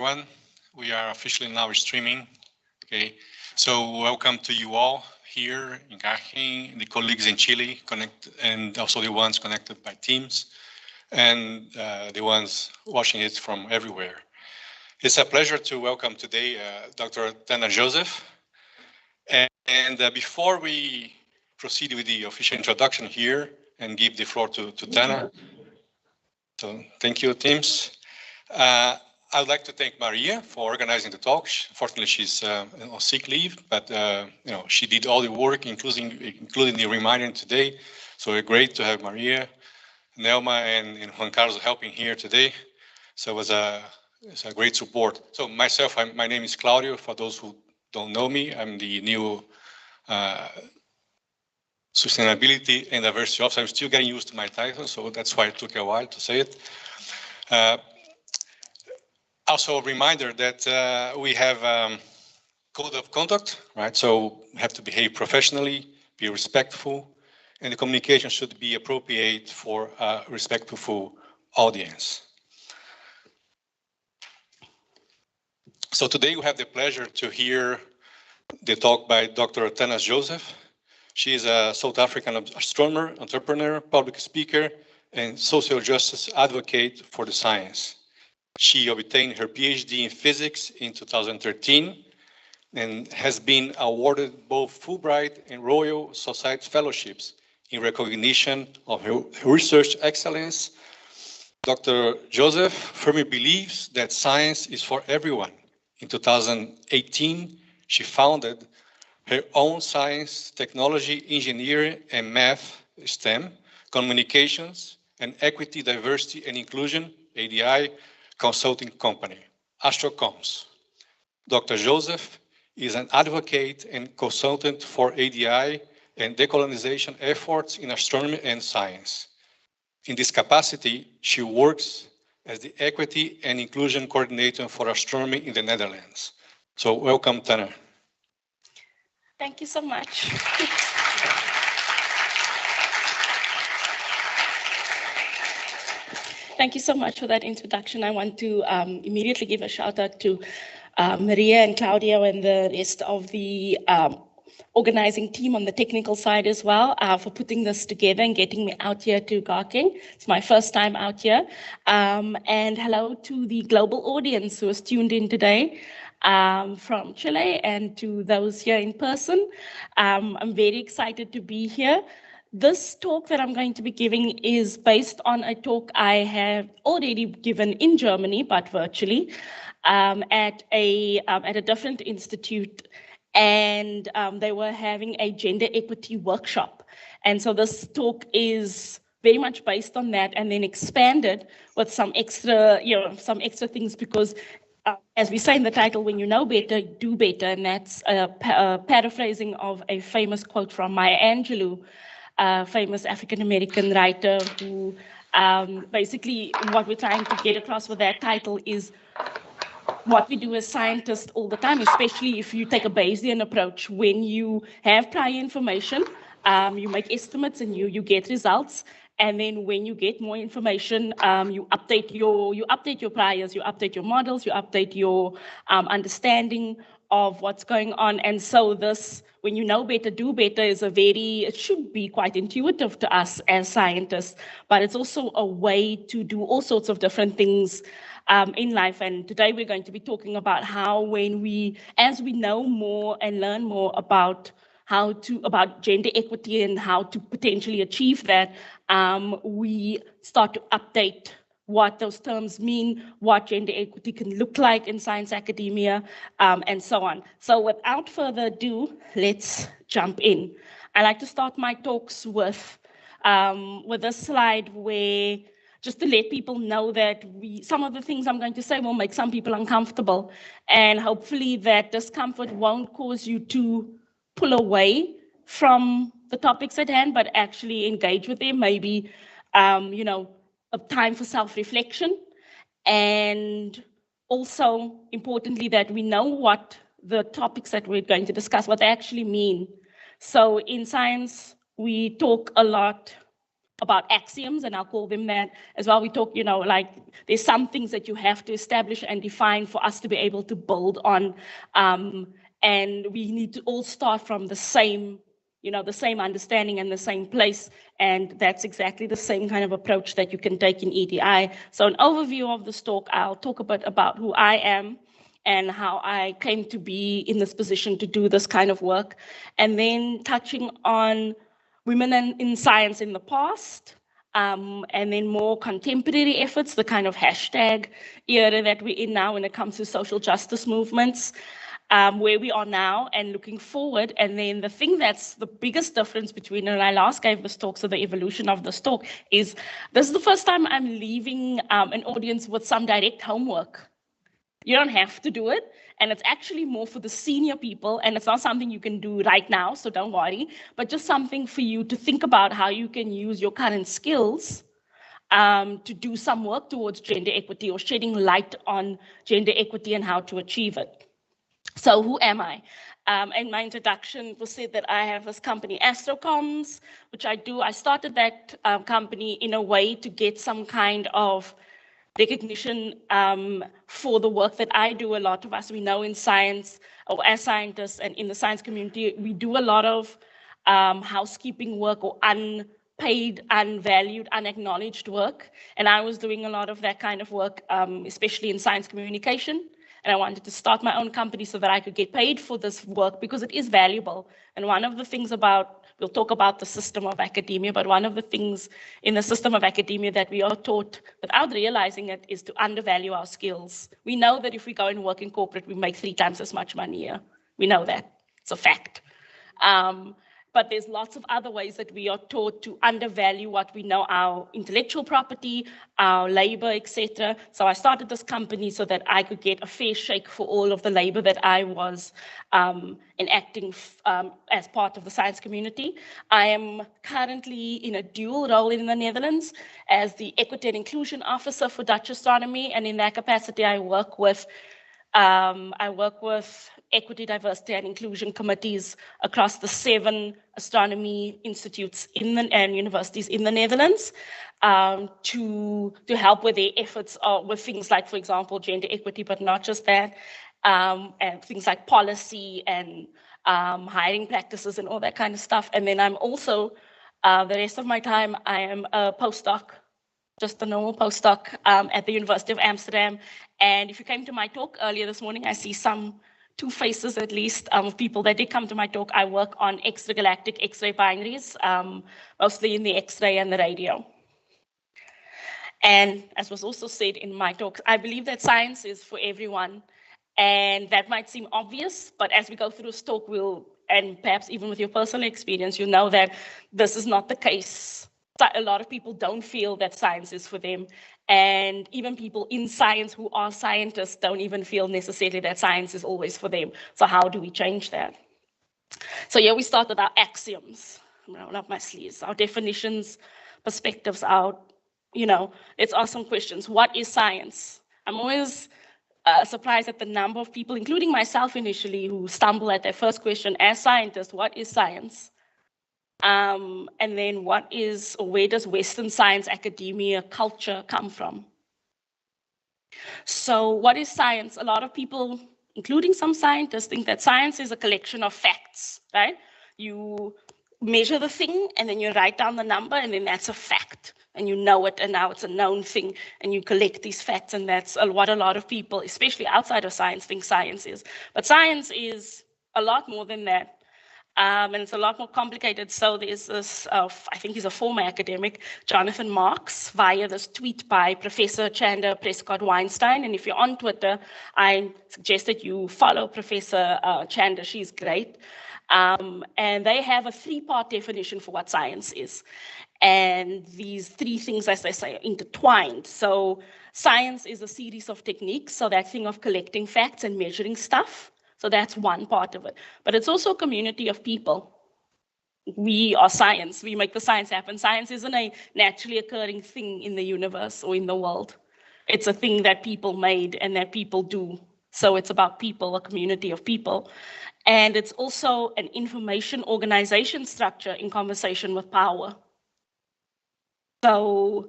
everyone. We are officially now streaming. Okay, so welcome to you all here in Garching, the colleagues in Chile, and also the ones connected by Teams, and the ones watching it from everywhere. It's a pleasure to welcome today Dr. Tana Joseph. And before we proceed with the official introduction here and give the floor to Tana, so thank you, teams. I would like to thank Maria for organizing the talk. Unfortunately, she's on sick leave, but she did all the work, including the reminder today. So it's great to have Maria, Nelma, and Juan Carlos helping here today. So it's a great support. So myself, my name is Claudio. For those who don't know me, I'm the new Sustainability and Diversity Officer. I'm still getting used to my title, so that's why it took a while to say it. Also a reminder that we have code of conduct, right? So we have to behave professionally, be respectful, and the communication should be appropriate for a respectful audience. So today we have the pleasure to hear the talk by Dr. Tana Joseph. She is a South African astronomer, entrepreneur, public speaker, and social justice advocate for the science. She obtained her PhD in physics in 2013 and has been awarded both Fulbright and Royal Society fellowships in recognition of her research excellence. Dr. Joseph firmly believes that science is for everyone. In 2018, she founded her own science, technology, engineering, and math, STEM, communications, and equity, diversity, and inclusion, ADI, consulting company, AstroComms. Dr. Joseph is an advocate and consultant for ADI and decolonization efforts in astronomy and science. In this capacity, she works as the Equity and Inclusion Coordinator for Astronomy in the Netherlands. So welcome, Tana. Thank you so much. Thank you so much for that introduction. I want to immediately give a shout out to Maria and Claudia and the rest of the organizing team on the technical side as well for putting this together and getting me out here to Garching. It's my first time out here. And hello to the global audience who is tuned in today from Chile and to those here in person. I'm very excited to be here. This talk that I'm going to be giving is based on a talk I have already given in Germany, but virtually, at a different institute. And they were having a gender equity workshop. And so this talk is very much based on that and then expanded with some extra things because as we say in the title, when you know better, do better. And that's a paraphrasing of a famous quote from Maya Angelou, a famous African-American writer who basically what we're trying to get across with that title is what we do as scientists all the time, especially if you take a Bayesian approach. When you have prior information, you make estimates and you get results. And then when you get more information, you update your priors, you update your models, you update your understanding of what's going on. And so this, when you know better, do better is it should be quite intuitive to us as scientists, but it's also a way to do all sorts of different things in life. And today we're going to be talking about how as we know more and learn more about gender equity and how to potentially achieve that, we start to update what those terms mean, what gender equity can look like in science academia, and so on. So without further ado, let's jump in. I like to start my talks with a slide where just to let people know that some of the things I'm going to say will make some people uncomfortable, and hopefully that discomfort won't cause you to pull away from the topics at hand, but actually engage with them, maybe, a time for self-reflection, and also importantly that we know what the topics that we're going to discuss, what they actually mean. So in science, we talk a lot about axioms, and I'll call them that as well. We talk, like there's some things that you have to establish and define for us to be able to build on, and we need to all start from the same, the same understanding and the same place, and that's exactly the same kind of approach that you can take in EDI. So an overview of this talk, I'll talk a bit about who I am and how I came to be in this position to do this kind of work, and then touching on women in science in the past, and then more contemporary efforts, the kind of hashtag era that we're in now when it comes to social justice movements, where we are now and looking forward. And then the thing that's the biggest difference between when I last gave this talk, so the evolution of this talk, is this is the first time I'm leaving an audience with some direct homework. You don't have to do it, and it's actually more for the senior people, and it's not something you can do right now, so don't worry, but just something for you to think about how you can use your current skills to do some work towards gender equity or shedding light on gender equity and how to achieve it. So who am I? In my introduction, it was said that I have this company, AstroComms, which I do. I started that company in a way to get some kind of recognition for the work that I do. A lot of us, we know in science, or as scientists and in the science community, we do a lot of housekeeping work or unpaid, unvalued, unacknowledged work. And I was doing a lot of that kind of work, especially in science communication. And I wanted to start my own company so that I could get paid for this work because it is valuable. And one of the things about, we'll talk about the system of academia, but one of the things in the system of academia that we are taught without realizing it is to undervalue our skills. We know that if we go and work in corporate, we make 3 times as much money here. We know that. It's a fact. But there's lots of other ways that we are taught to undervalue what we know, our intellectual property, our labor, etc. So I started this company so that I could get a fair shake for all of the labor that I was enacting as part of the science community. I am currently in a dual role in the Netherlands as the Equity and Inclusion Officer for Dutch Astronomy, and in that capacity I work with equity, diversity, and inclusion committees across the 7 astronomy institutes and universities in the Netherlands to help with their efforts with things like, for example, gender equity, but not just that, and things like policy and hiring practices and all that kind of stuff. And then I'm also, the rest of my time, I am a postdoc, just a normal postdoc at the University of Amsterdam. And if you came to my talk earlier this morning, I see 2 faces at least of people that did come to my talk. I work on extragalactic X-ray binaries, mostly in the X-ray and the radio. And as was also said in my talk, I believe that science is for everyone. And that might seem obvious, but as we go through this talk, and perhaps even with your personal experience, you'll know that this is not the case. A lot of people don't feel that science is for them. And even people in science who are scientists don't even feel necessarily that science is always for them. So how do we change that? So here we start with our axioms. Roll up my sleeves, our definitions, perspectives out. Let's ask some questions. What is science? I'm always surprised at the number of people, including myself initially, who stumble at their first question as scientists. What is science? And then where does Western science, academia, culture come from? So what is science? A lot of people, including some scientists, think that science is a collection of facts, right? You measure the thing and then you write down the number and then that's a fact and you know it and now it's a known thing and you collect these facts, and that's what a lot of people, especially outside of science, think science is. But science is a lot more than that. And it's a lot more complicated. So there's this, I think he's a former academic, Jonathan Marks, via this tweet by Professor Chanda Prescott-Weinstein. And if you're on Twitter, I suggest that you follow Professor Chanda. She's great. And they have a 3-part definition for what science is. And these 3 things, as they say, are intertwined. So science is a series of techniques. So that thing of collecting facts and measuring stuff. So that's one part of it. But it's also a community of people. We are science. We make the science happen. Science isn't a naturally occurring thing in the universe or in the world. It's a thing that people made and that people do. So it's about people, a community of people. And it's also an information organization structure in conversation with power. So,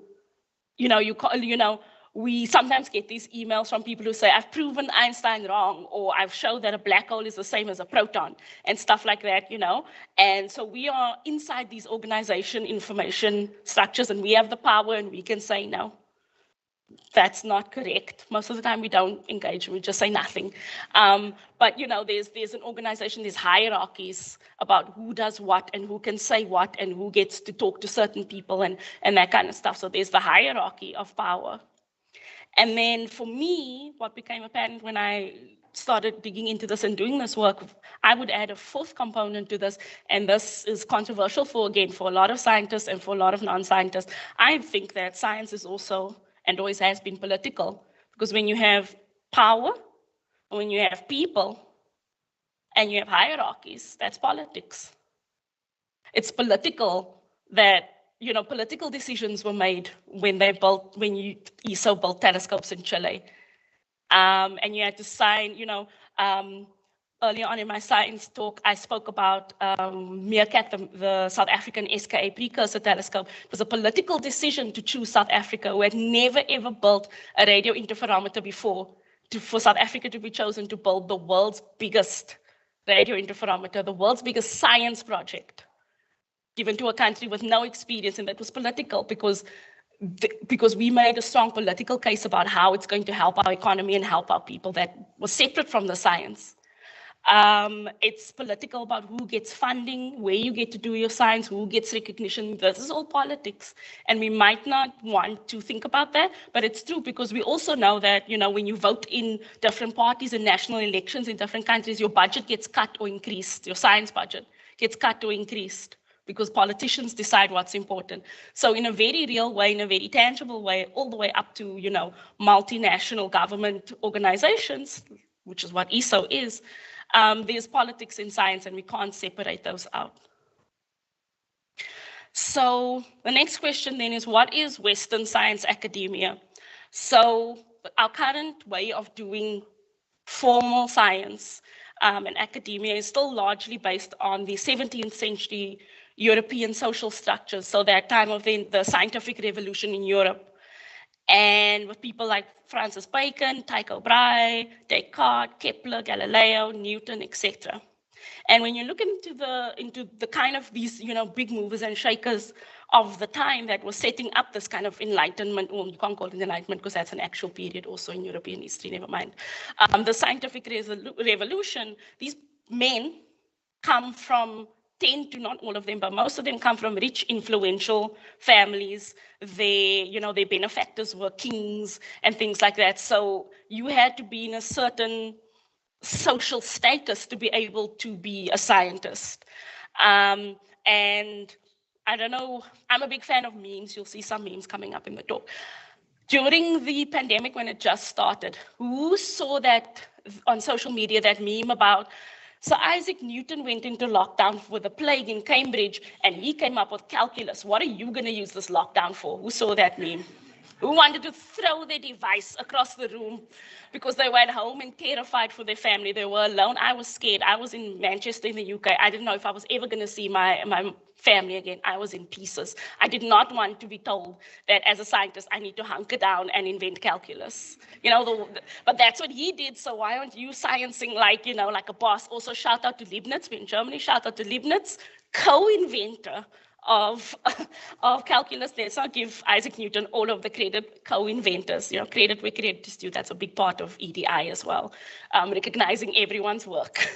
we sometimes get these emails from people who say, I've proven Einstein wrong, or I've shown that a black hole is the same as a proton, and stuff like that, And so we are inside these organization information structures, and we have the power, and we can say, no, that's not correct. Most of the time we don't engage, we just say nothing. But there's an organization, there's hierarchies about who does what and who can say what and who gets to talk to certain people and that kind of stuff. So there's the hierarchy of power. And then for me, what became apparent when I started digging into this and doing this work, I would add a fourth component to this, and this is controversial for a lot of scientists and for a lot of non-scientists. I think that science is also, and always has been, political, because when you have power, when you have people, and you have hierarchies, that's politics. It's political that political decisions were made when ESO built telescopes in Chile. And you had to sign, earlier on in my science talk, I spoke about Meerkat, the South African SKA precursor telescope. It was a political decision to choose South Africa, who had never ever built a radio interferometer before, for South Africa to be chosen to build the world's biggest radio interferometer, the world's biggest science project, given to a country with no experience. And that was political because we made a strong political case about how it's going to help our economy and help our people that was separate from the science. It's political about who gets funding, where you get to do your science, who gets recognition. This is all politics. And we might not want to think about that, but it's true, because we also know that, when you vote in different parties in national elections in different countries, your budget gets cut or increased, your science budget gets cut or increased, because politicians decide what's important. So in a very real way, in a very tangible way, all the way up to, multinational government organizations, which is what ESO is, there's politics in science, and we can't separate those out. So the next question then is, what is Western science academia? So our current way of doing formal science and academia is still largely based on the 17th century European social structures, so that time of the scientific revolution in Europe, and with people like Francis Bacon, Tycho Brahe, Descartes, Kepler, Galileo, Newton, etc. And when you look into the kind of these big movers and shakers of the time that was setting up this kind of enlightenment, well, you can't call it enlightenment because that's an actual period also in European history, never mind. The scientific revolution, these men tend to, not all of them, but most of them come from rich, influential families. Their benefactors were kings and things like that. So you had to be in a certain social status to be able to be a scientist. And I don't know, I'm a big fan of memes. You'll see some memes coming up in the talk. During the pandemic, when it just started, who saw that on social media, that meme about, so Isaac Newton went into lockdown with the plague in Cambridge, and he came up with calculus. What are you going to use this lockdown for? Who saw that meme? Who wanted to throw their device across the room because they were at home and terrified for their family? They were alone. I was scared. I was in Manchester in the UK. I didn't know if I was ever going to see my family again. I was in pieces. I did not want to be told that as a scientist, I need to hunker down and invent calculus. But that's what he did. So why aren't you sciencing like a boss? Also, shout out to Leibniz. We're in Germany. Shout out to Leibniz, co-inventor of calculus. Let's not give Isaac Newton all of the credit. Co-inventors, credit where credit is due. That's a big part of EDI as well, recognizing everyone's work.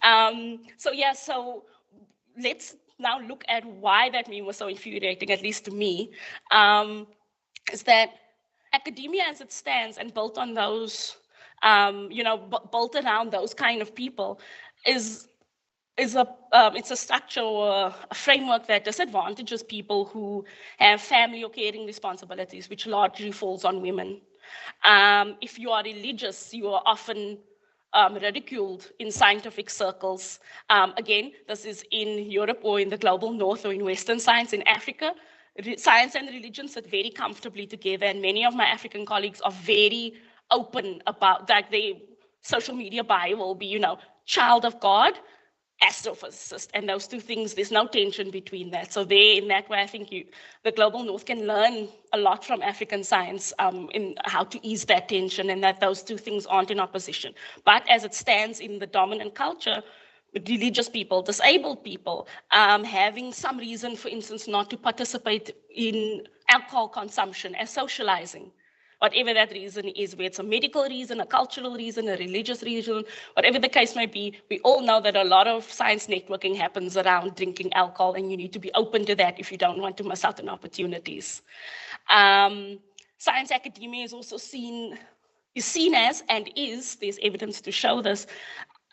So let's now look at why that meme was so infuriating, at least to me, is that academia as it stands and built on those, built around those kind of people it's a structure or a framework that disadvantages people who have family or caring responsibilities, which largely falls on women. If you are religious, you are often ridiculed in scientific circles. Again, this is in Europe or in the global north or in Western science. In Africa, science and religion sit very comfortably together, and many of my African colleagues are very open about that. Their social media bio will be, child of God, astrophysicist, and those two things, there's no tension between that. So there, in that way, I think the Global North can learn a lot from African science in how to ease that tension, and that those two things aren't in opposition. But as it stands in the dominant culture, religious people, disabled people, having some reason, for instance, not to participate in alcohol consumption as socializing. Whatever that reason is, whether it's a medical reason, a cultural reason, a religious reason, whatever the case may be, we all know that a lot of science networking happens around drinking alcohol, and you need to be open to that if you don't want to miss out on opportunities. Science academia is also seen as, and is, there's evidence to show this,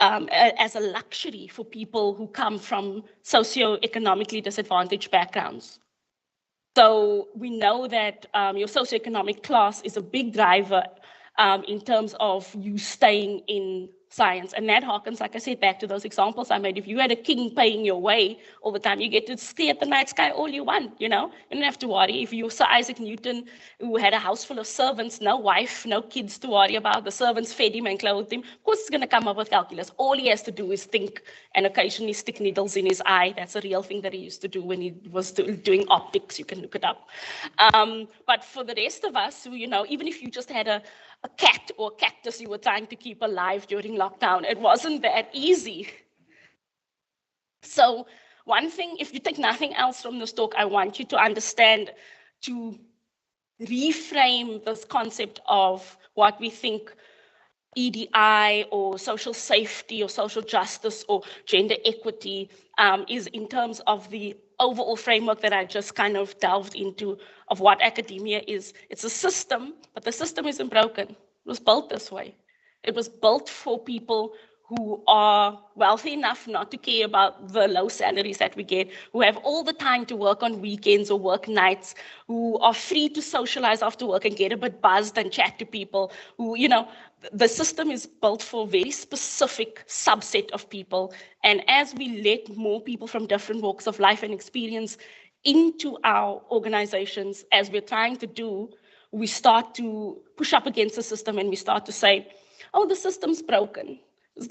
as a luxury for people who come from socioeconomically disadvantaged backgrounds. So we know that your socioeconomic class is a big driver in terms of you staying in science. And that harkens, like I said, back to those examples I made. If you had a king paying your way all the time, you get to stay at the night sky all you want, you know? You don't have to worry. If you're Sir Isaac Newton, who had a house full of servants, no wife, no kids to worry about, the servants fed him and clothed him, of course he's going to come up with calculus. All he has to do is think and occasionally stick needles in his eye. That's a real thing that he used to do when he was doing optics. You can look it up. But for the rest of us, who, you know, even if you just had a cat or a cactus you were trying to keep alive during lockdown, it wasn't that easy. So one thing, if you take nothing else from this talk, I want you to understand, to reframe this concept of what we think EDI or social safety or social justice or gender equity is in terms of the overall framework that I just kind of delved into of what academia is. It's a system, but the system isn't broken. It was built this way. It was built for people who are wealthy enough not to care about the low salaries that we get, who have all the time to work on weekends or work nights, who are free to socialize after work and get a bit buzzed and chat to people, who, you know, the system is built for a very specific subset of people. And as we let more people from different walks of life and experience into our organizations, as we're trying to do, we start to push up against the system and we start to say, oh, the system's broken.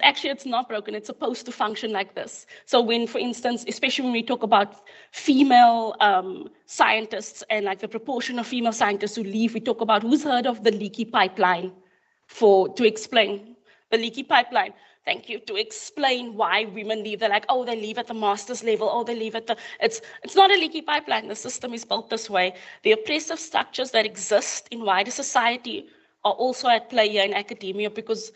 Actually, it's not broken. It's supposed to function like this. So when, for instance, especially when we talk about female scientists and like the proportion of female scientists who leave, we talk about, who's heard of the leaky pipeline to explain the leaky pipeline? Thank you. To explain why women leave. They're like, oh, they leave at the master's level. Oh, they leave at the, it's not a leaky pipeline. The system is built this way. The oppressive structures that exist in wider society are also at play here in academia, because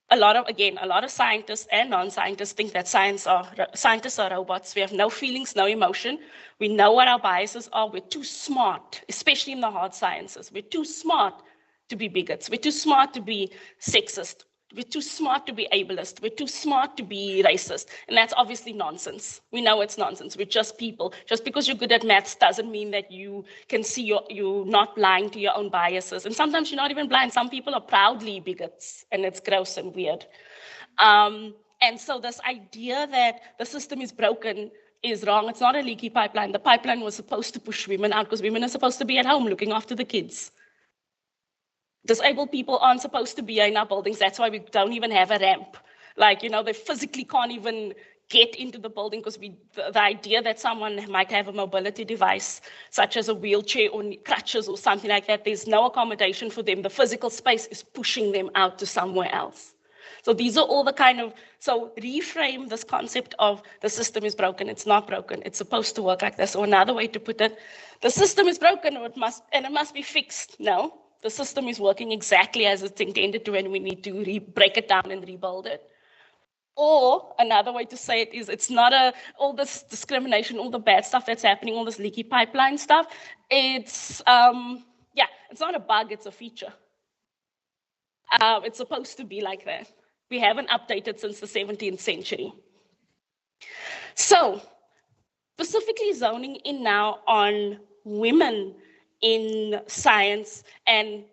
a lot of scientists and non-scientists think that scientists are robots. We have no feelings, no emotion. We know what our biases are. We're too smart, especially in the hard sciences. We're too smart to be bigots. We're too smart to be sexist. We're too smart to be ableist. We're too smart to be racist. And that's obviously nonsense. We know it's nonsense. We're just people. Just because you're good at maths doesn't mean that you can see you're not blind to your own biases. And sometimes you're not even blind. Some people are proudly bigots, and it's gross and weird. And so this idea that the system is broken is wrong. It's not a leaky pipeline. The pipeline was supposed to push women out because women are supposed to be at home looking after the kids. Disabled people aren't supposed to be in our buildings. That's why we don't even have a ramp. Like, you know, they physically can't even get into the building because the idea that someone might have a mobility device, such as a wheelchair or crutches or something like that, there's no accommodation for them. The physical space is pushing them out to somewhere else. So these are all the kind of, so reframe this concept of the system is broken. It's not broken. It's supposed to work like this. Or another way to put it, the system is broken and it must be fixed. No. The system is working exactly as it's intended to, and we need to break it down and rebuild it. Or another way to say it is, it's not all this discrimination, all the bad stuff that's happening, all this leaky pipeline stuff. It's it's not a bug, it's a feature. It's supposed to be like that. We haven't updated since the 17th century. So, specifically zoning in now on women in science, and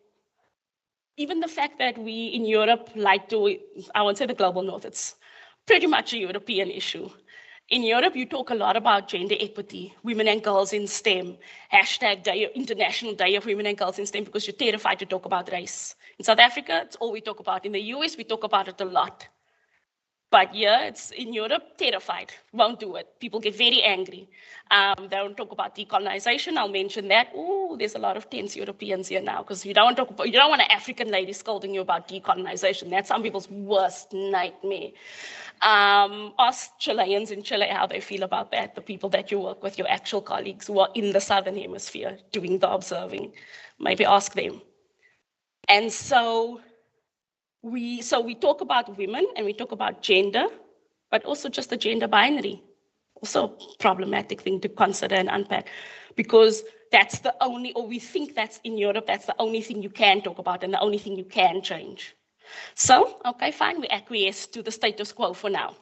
even the fact that we in Europe like to, I won't say the global north, it's pretty much a European issue. In Europe, you talk a lot about gender equity, women and girls in STEM, International Day of Women and Girls in STEM, because you're terrified to talk about race. In South Africa, it's all we talk about. In the US, we talk about it a lot. But yeah, it's in Europe, terrified, won't do it. People get very angry. They don't talk about decolonization. I'll mention that. Oh, there's a lot of tense Europeans here now because you don't want an African lady scolding you about decolonization. That's some people's worst nightmare. Ask Chileans in Chile how they feel about that, the people that you work with, your actual colleagues who are in the Southern Hemisphere doing the observing. Maybe ask them. And so we talk about women and we talk about gender, but also just the gender binary. Also a problematic thing to consider and unpack, because that's the only, or we think that's in Europe, that's the only thing you can talk about and the only thing you can change. So, okay, fine, we acquiesce to the status quo for now,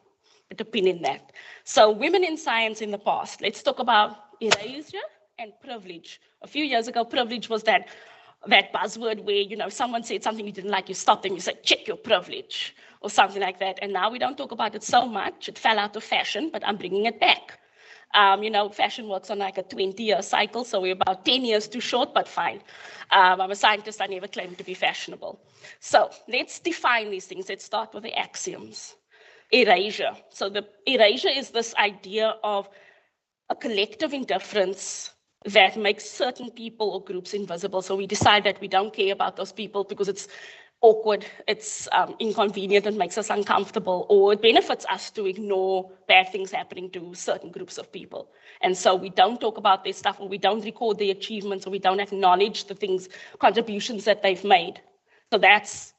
but a pin in that. So women in science in the past, let's talk about erasure and privilege. A few years ago, privilege was that buzzword where, you know, someone said something you didn't like, you stopped them, you said, check your privilege, or something like that. And now we don't talk about it so much. It fell out of fashion, but I'm bringing it back. You know, fashion works on like a 20-year cycle, so we're about 10 years too short, but fine. I'm a scientist, I never claimed to be fashionable. So let's define these things. Let's start with the axioms. Erasure. So the erasure is this idea of a collective indifference that makes certain people or groups invisible. So we decide that we don't care about those people because it's awkward, it's inconvenient, and makes us uncomfortable, or it benefits us to ignore bad things happening to certain groups of people. And so we don't talk about their stuff, or we don't record their achievements, or we don't acknowledge the things, contributions that they've made. So that's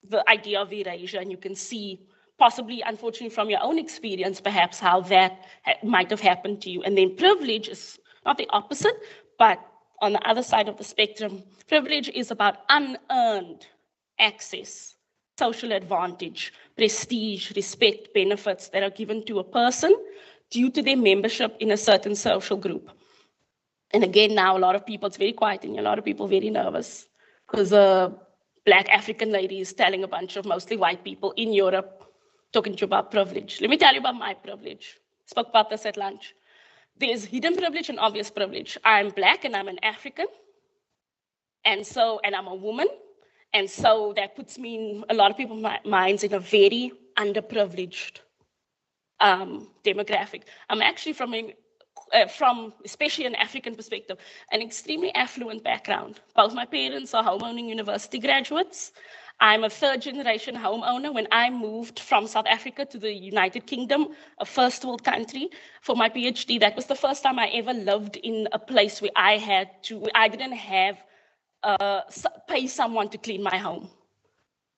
the idea of erasure, and you can see possibly, unfortunately, from your own experience, perhaps how that might have happened to you. And then privilege is not the opposite, but on the other side of the spectrum, privilege is about unearned access, social advantage, prestige, respect, benefits that are given to a person due to their membership in a certain social group. And again, now a lot of people, it's very quiet and a lot of people very nervous because a Black African lady is telling a bunch of mostly white people in Europe, talking to you about privilege. Let me tell you about my privilege. Spoke about this at lunch. There's hidden privilege and obvious privilege. I'm Black and I'm an African. And I'm a woman. And so that puts me in a lot of people's minds in a very underprivileged demographic. I'm actually from especially an African perspective, an extremely affluent background. Both my parents are homeowning university graduates. I'm a third generation homeowner. When I moved from South Africa to the United Kingdom, a first world country, for my PhD, that was the first time I ever lived in a place where I didn't have pay someone to clean my home.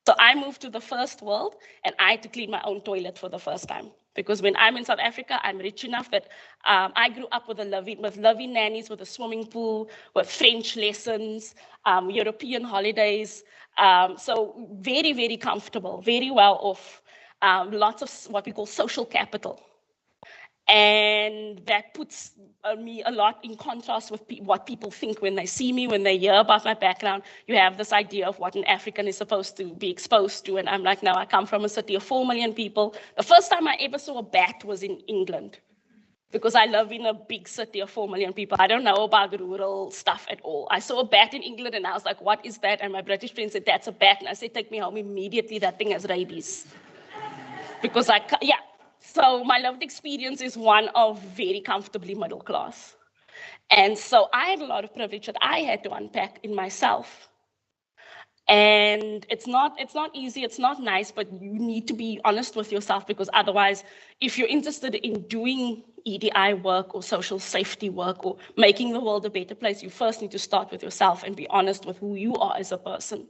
So I moved to the first world and I had to clean my own toilet for the first time. Because when I'm in South Africa, I'm rich enough that I grew up with living nannies, with a swimming pool, with French lessons, European holidays. So very, very comfortable, very well off, lots of what we call social capital. And that puts me a lot in contrast with what people think when they see me, when they hear about my background. You have this idea of what an African is supposed to be exposed to. And I'm like, no, I come from a city of 4 million people. The first time I ever saw a bat was in England, because I live in a big city of 4 million people. I don't know about rural stuff at all. I saw a bat in England and I was like, what is that? And my British friend said, that's a bat. And I said, take me home immediately. That thing has rabies. Because So my lived experience is one of very comfortably middle class. And so I had a lot of privilege that I had to unpack in myself. And it's not easy, it's not nice, but you need to be honest with yourself, because otherwise, if you're interested in doing EDI work or social safety work or making the world a better place, you first need to start with yourself and be honest with who you are as a person.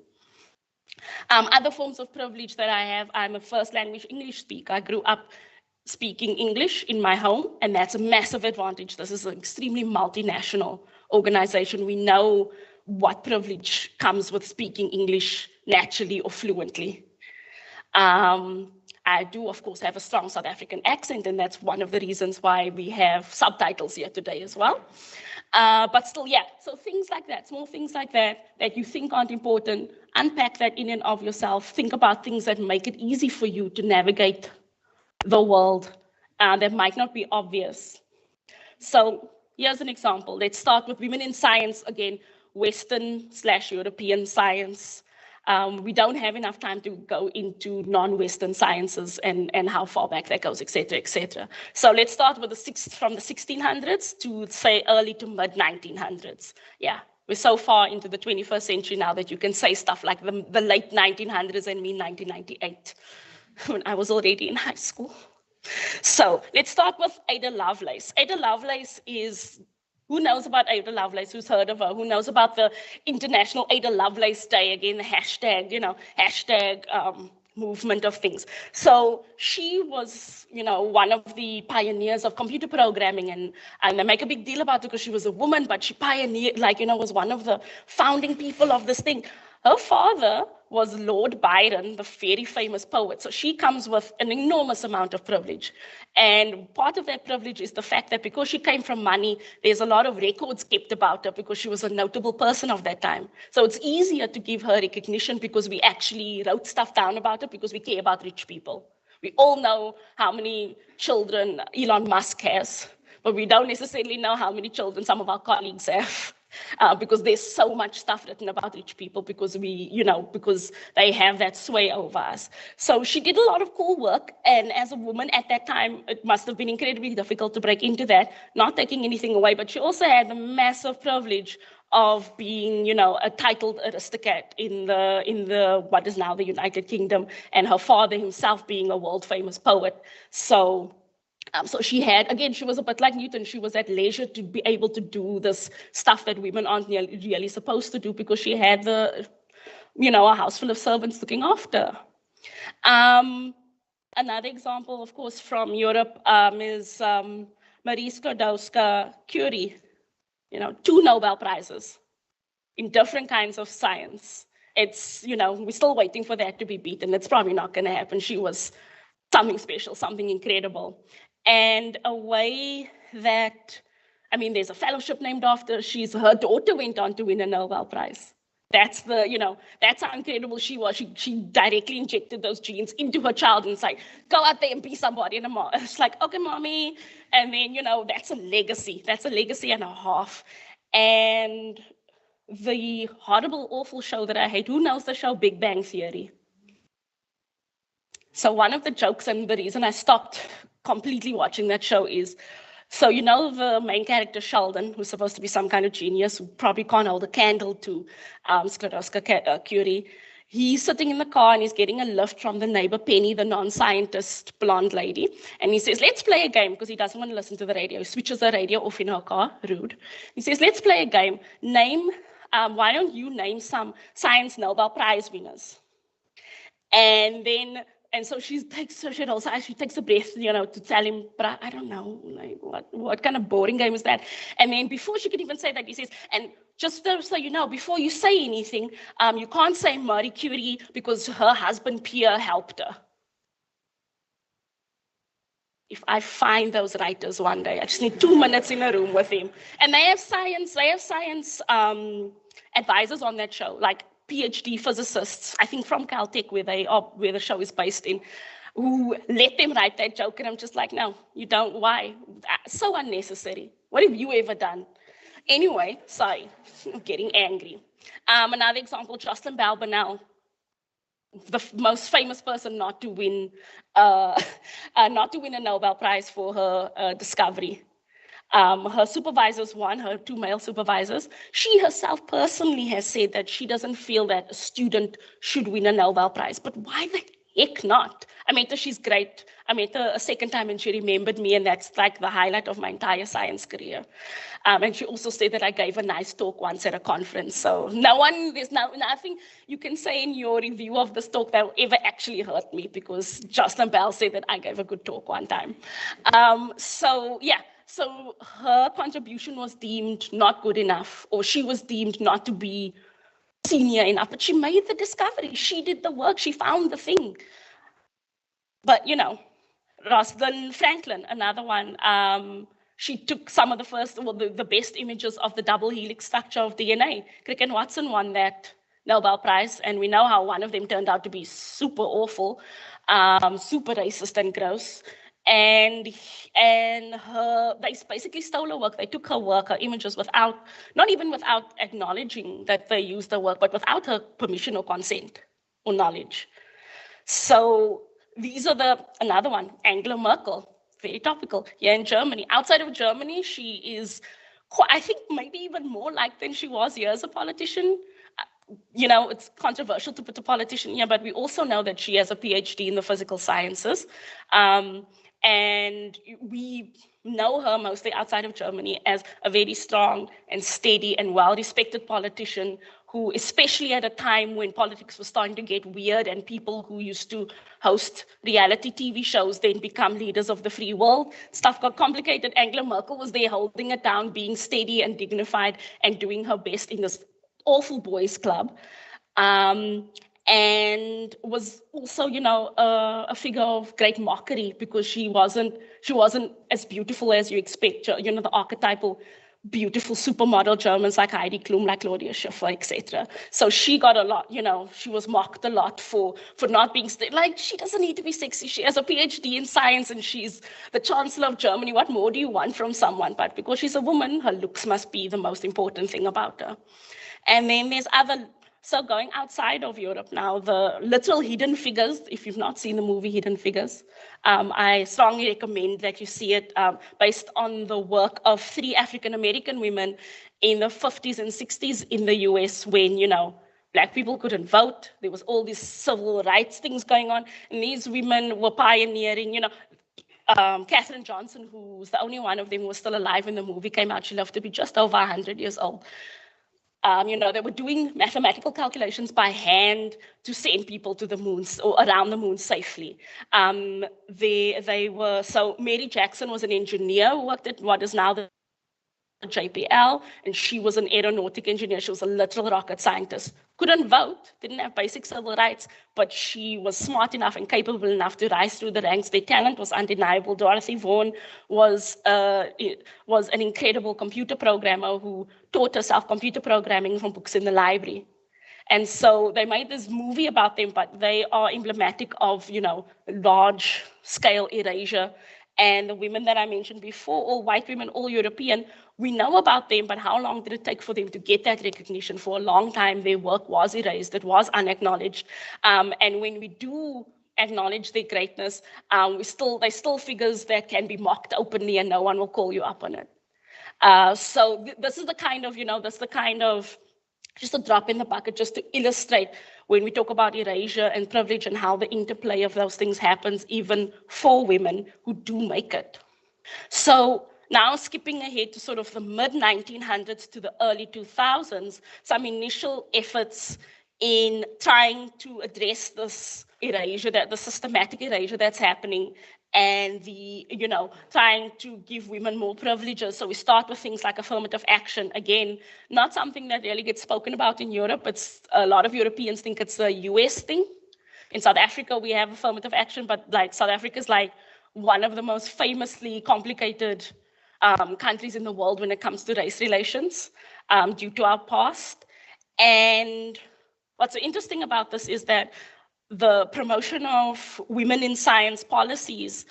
Other forms of privilege that I have, I'm a first language English speaker. I grew up speaking English in my home, and that's a massive advantage. This is an extremely multinational organization. We know what privilege comes with speaking English naturally or fluently. I do, of course, have a strong South African accent, and that's one of the reasons why we have subtitles here today as well. But still, yeah, so things like that, small things like that you think aren't important, unpack that in and of yourself. Think about things that make it easy for you to navigate the world that might not be obvious. So here's an example. Let's start with women in science, again, Western/European science. We don't have enough time to go into non-Western sciences and how far back that goes, et cetera, et cetera. So let's start with from the 1600s to say early to mid 1900s. Yeah, we're so far into the 21st century now that you can say stuff like the late 1900s and me 1998, when I was already in high school. So let's start with Ada Lovelace. Ada Lovelace is, who knows about Ada Lovelace? Who's heard of her? Who knows about the International Ada Lovelace Day? Again, the hashtag, movement of things. So she was, one of the pioneers of computer programming, and they make a big deal about it because she was a woman, but she pioneered, was one of the founding people of this thing. Her father was Lord Byron, the very famous poet. So she comes with an enormous amount of privilege. And part of that privilege is the fact that because she came from money, there's a lot of records kept about her because she was a notable person of that time. So it's easier to give her recognition because we actually wrote stuff down about her because we care about rich people. We all know how many children Elon Musk has, but we don't necessarily know how many children some of our colleagues have. Because there's so much stuff written about rich people because because they have that sway over us. So she did a lot of cool work, and as a woman at that time, it must have been incredibly difficult to break into that, not taking anything away, but she also had the massive privilege of being, a titled aristocrat in the what is now the United Kingdom, and her father himself being a world famous poet. So she had, again, she was a bit like Newton. She was at leisure to be able to do this stuff that women aren't really supposed to do because she had a house full of servants looking after. Another example, of course, from Europe is Marie Skłodowska-Curie. 2 Nobel Prizes in different kinds of science. It's, we're still waiting for that to be beaten. It's probably not going to happen. She was something special, something incredible. And a way that, there's a fellowship named after her. Her daughter went on to win a Nobel Prize. That's that's how incredible she was. She directly injected those genes into her child and it's like, go out there and be somebody. And it's like, okay, mommy. And then, that's a legacy. That's a legacy and a half. And the horrible, awful show that I hate, who knows the show Big Bang Theory? So one of the jokes and the reason I stopped completely watching that show is, so the main character Sheldon, who's supposed to be some kind of genius who probably can't hold a candle to Skłodowska-Curie, he's sitting in the car and he's getting a lift from the neighbor Penny, the non-scientist blonde lady, and he says, let's play a game, because he doesn't want to listen to the radio. He switches the radio off in her car, rude. He says, let's play a game. Why don't you name some science Nobel Prize winners? And so she takes a breath, to tell him, but I don't know, like what kind of boring game is that? And then before she could even say that, he says, and just so you know, before you say anything, you can't say Marie Curie because her husband Pierre helped her. If I find those writers one day, I just need 2 minutes in a room with him. And they have science advisors on that show, like PhD physicists, I think from Caltech, where the show is based in, who let them write that joke. And I'm just like, no, you don't. Why? So unnecessary. What have you ever done? Anyway, sorry, I'm getting angry. Another example, Jocelyn Bell Burnell, the most famous person not to win a Nobel Prize for her discovery. Her supervisors won, her 2 male supervisors. She herself personally has said that she doesn't feel that a student should win a Nobel Prize. But why the heck not? I met her, she's great. I met her a second time and she remembered me, and that's like the highlight of my entire science career. And she also said that I gave a nice talk once at a conference. So there's nothing you can say in your review of this talk that will ever actually hurt me, because Jocelyn Bell said that I gave a good talk one time. So her contribution was deemed not good enough, or she was deemed not to be senior enough, but she made the discovery. She did the work. She found the thing. But, Rosalind Franklin, another one, she took some of the best images of the double helix structure of DNA. Crick and Watson won that Nobel Prize, and we know how one of them turned out to be super awful, super racist and gross. And they basically stole her work. They took her work, her images, not even without acknowledging that they used her work, but without her permission or consent or knowledge. So these are another one, Angela Merkel, very topical here in Germany. Outside of Germany, she is, I think, maybe even more liked than she was here as a politician. It's controversial to put a politician here, but we also know that she has a PhD in the physical sciences. And we know her mostly outside of Germany as a very strong and steady and well-respected politician who, especially at a time when politics was starting to get weird and people who used to host reality TV shows then become leaders of the free world, stuff got complicated. Angela Merkel was there holding it down, being steady and dignified and doing her best in this awful boys club. And was also, a figure of great mockery because she wasn't as beautiful as you expect. The archetypal beautiful supermodel Germans like Heidi Klum, like Claudia Schiffer, etc. So she got a lot, she was mocked a lot for not being, like, she doesn't need to be sexy. She has a PhD in science and she's the Chancellor of Germany. What more do you want from someone? But because she's a woman, her looks must be the most important thing about her. And then there's so going outside of Europe now, the literal Hidden Figures, if you've not seen the movie Hidden Figures, I strongly recommend that you see it, based on the work of 3 African-American women in the 50s and 60s in the US when, Black people couldn't vote. There was all these civil rights things going on. And these women were pioneering, Katherine Johnson, who's the only one of them who was still alive when the movie came out. She lived to be just over 100 years old. They were doing mathematical calculations by hand to send people to the moon or around the moon safely. So Mary Jackson was an engineer who worked at what is now the JPL, and she was an aeronautic engineer. She was a literal rocket scientist. Couldn't vote, didn't have basic civil rights, but she was smart enough and capable enough to rise through the ranks. Their talent was undeniable. Dorothy Vaughan was an incredible computer programmer who taught herself computer programming from books in the library. And so they made this movie about them, but they are emblematic of, large scale erasure. And the women that I mentioned before, all white women, all European, we know about them, but how long did it take for them to get that recognition? For a long time, their work was erased, it was unacknowledged. And when we do acknowledge their greatness, they're still figures that can be mocked openly and no one will call you up on it. So this is the kind of, just a drop in the bucket, just to illustrate when we talk about erasure and privilege and how the interplay of those things happens even for women who do make it. So now skipping ahead to sort of the mid-1900s to the early 2000s, some initial efforts in trying to address this erasure, the systematic erasure that's happening, and trying to give women more privileges. So we start with things like affirmative action. Again, not something that really gets spoken about in Europe. A lot of Europeans think it's a US thing. In South Africa, we have affirmative action, but South Africa is one of the most famously complicated countries in the world when it comes to race relations, due to our past. And what's so interesting about this is that the promotion of women in science policies,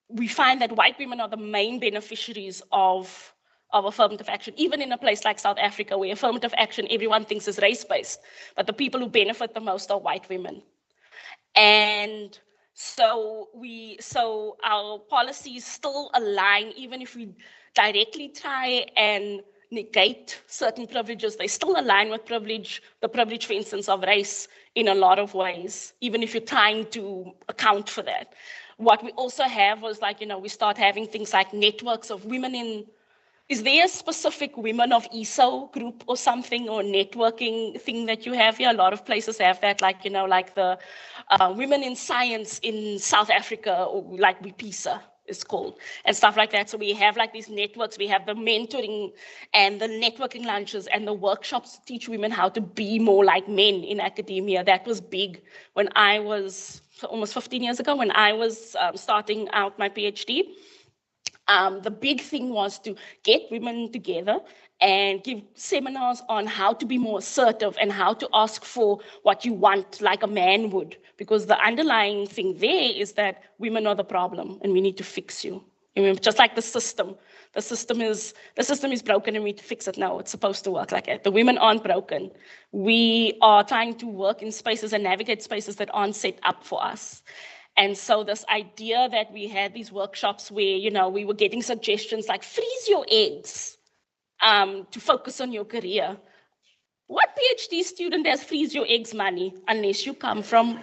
we find that white women are the main beneficiaries of affirmative action, even in a place like South Africa, where affirmative action everyone thinks is race-based, but the people who benefit the most are white women. And so our policies still align, even if we directly try and negate certain privileges, they still align with the privilege, for instance, of race in a lot of ways, even if you're trying to account for that. What we also have was we start having things like networks of women in, is there a specific women of ESO group or something, or networking thing that you have here? A lot of places have that, like the women in science in South Africa, or like WIPISA is called, and stuff like that. So we have these networks, we have the mentoring and the networking lunches and the workshops to teach women how to be more like men in academia. That was big when I was, almost 15 years ago, when I was starting out my PhD. The big thing was to get women together and give seminars on how to be more assertive and how to ask for what you want like a man would. Because the underlying thing there is that women are the problem and we need to fix you. I mean, just like the system. The system is broken and we need to fix it now. It's supposed to work like that. The women aren't broken. We are trying to work in spaces and navigate spaces that aren't set up for us. And so this idea that we had these workshops where, we were getting suggestions like freeze your eggs to focus on your career. What PhD student has freeze your eggs money unless you come from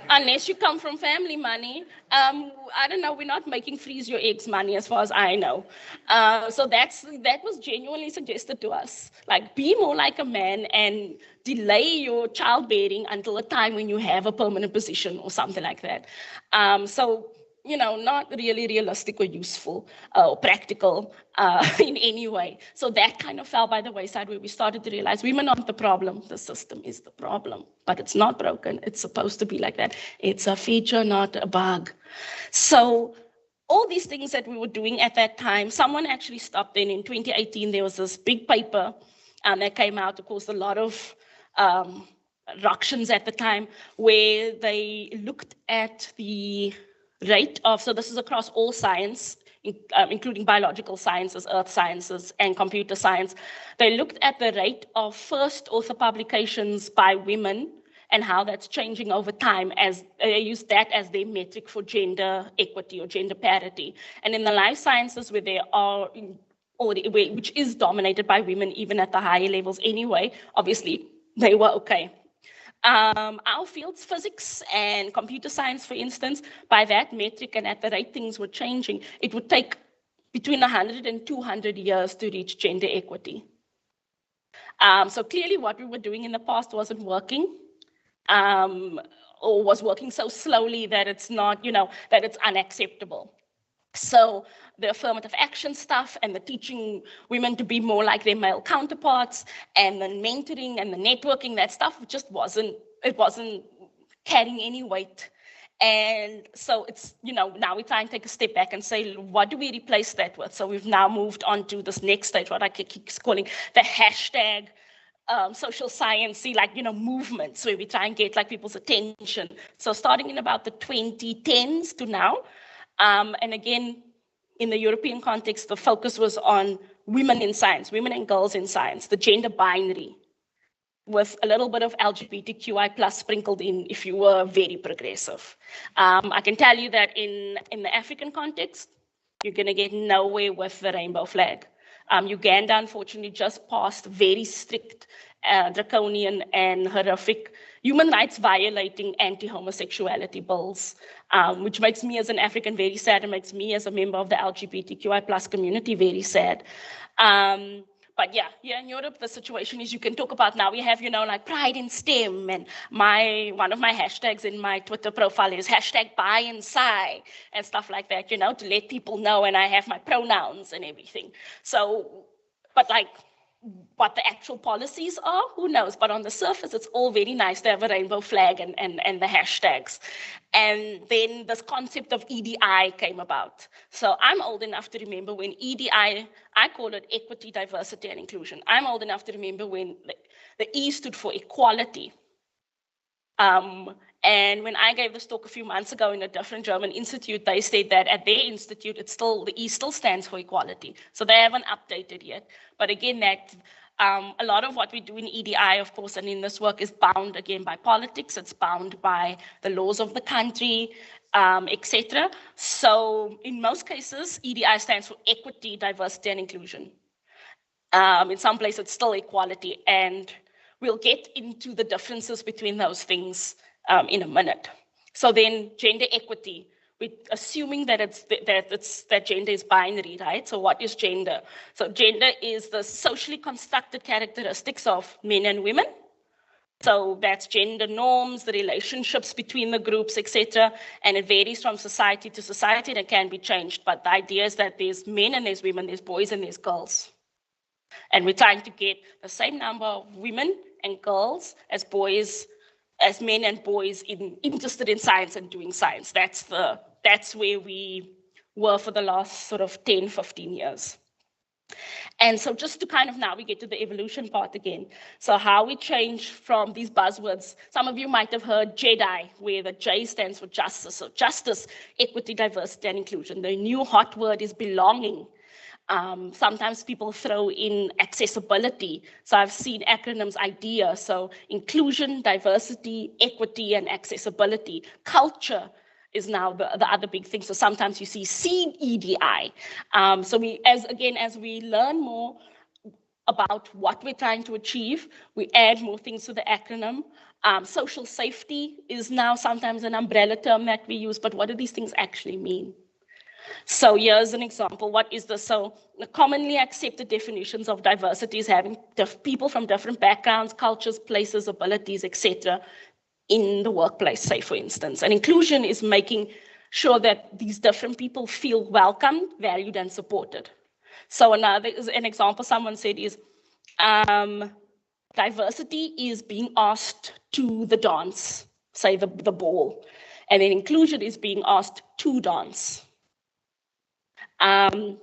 family money? I don't know, we're not making freeze your eggs money as far as I know. So that was genuinely suggested to us. Like, be more like a man and delay your childbearing until a time when you have a permanent position or something like that. So, not really realistic or useful or practical in any way. So that kind of fell by the wayside, where we started to realize women aren't the problem, the system is the problem. But it's not broken, it's supposed to be like that. It's a feature, not a bug. So all these things that we were doing at that time, someone actually stopped in 2018, there was this big paper that came out. Of course, a lot of ructions at the time, where they looked at the rate of, so this is across all science, including biological sciences, earth sciences, and computer science. They looked at the rate of first author publications by women and how that's changing over time, as they use that as their metric for gender equity or gender parity. And in the life sciences, where there are, which is dominated by women even at the higher levels anyway, obviously they were okay. Our fields, physics and computer science, for instance, by that metric and at the rate things were changing, it would take between 100 and 200 years to reach gender equity. So clearly what we were doing in the past wasn't working, or was working so slowly that it's not, that it's unacceptable. So the affirmative action stuff and the teaching women to be more like their male counterparts and the mentoring and the networking, that stuff just wasn't carrying any weight. And so it's, now we try and take a step back and say, what do we replace that with? So we've now moved on to this next stage, what I keep calling the hashtag social science, movements, where we try and get people's attention. So starting in about the 2010s to now, and again, in the European context, the focus was on women in science, women and girls in science, the gender binary, with a little bit of LGBTQI plus sprinkled in if you were very progressive. I can tell you that in the African context, you're going to get nowhere with the rainbow flag. Uganda, unfortunately, just passed very strict, draconian and horrific human rights violating anti-homosexuality bills, which makes me as an African very sad, and makes me as a member of the LGBTQI plus community very sad. But yeah, in Europe, the situation is, you can talk about, now we have, pride in STEM, and one of my hashtags in my Twitter profile is hashtag bi and sci and stuff like that, to let people know, and I have my pronouns and everything. So, but what the actual policies are, who knows? But on the surface, it's all very nice to have a rainbow flag and the hashtags. And then this concept of EDI came about. So I'm old enough to remember when EDI, I call it equity, diversity, and inclusion. I'm old enough to remember when the E stood for equality. And when I gave this talk a few months ago in a different German institute, they said that at their institute, the E still stands for equality. So they haven't updated yet. But again, a lot of what we do in EDI, of course, and in this work is bound again by politics. It's bound by the laws of the country, etc. So in most cases, EDI stands for equity, diversity, and inclusion. In some places, it's still equality. And we'll get into the differences between those things in a minute. So then gender equity, we're assuming that gender is binary, right? So what is gender? So gender is the socially constructed characteristics of men and women. So that's gender norms, the relationships between the groups, etc. And it varies from society to society, and it can be changed. But the idea is that there's men and there's women, there's boys and there's girls. And we're trying to get the same number of women and girls as men and boys interested in science and doing science. That's where we were for the last sort of 10, 15 years. And so just to kind of now we get to the evolution part again. So how we change from these buzzwords. Some of you might have heard JEDI, where the J stands for justice. So justice, equity, diversity, and inclusion. The new hot word is belonging. Sometimes people throw in accessibility. So I've seen acronyms IDEA. So inclusion, diversity, equity, and accessibility. Culture is now the other big thing. So sometimes you see CEDI. So as we learn more about what we're trying to achieve, we add more things to the acronym. Social safety is now sometimes an umbrella term that we use, but what do these things actually mean? So here's an example. What is this? So the commonly accepted definitions of diversity is having people from different backgrounds, cultures, places, abilities, etc. in the workplace, say, for instance. And inclusion is making sure that these different people feel welcomed, valued, and supported. So another an example someone said is diversity is being asked to the dance, say the ball, and then inclusion is being asked to dance. And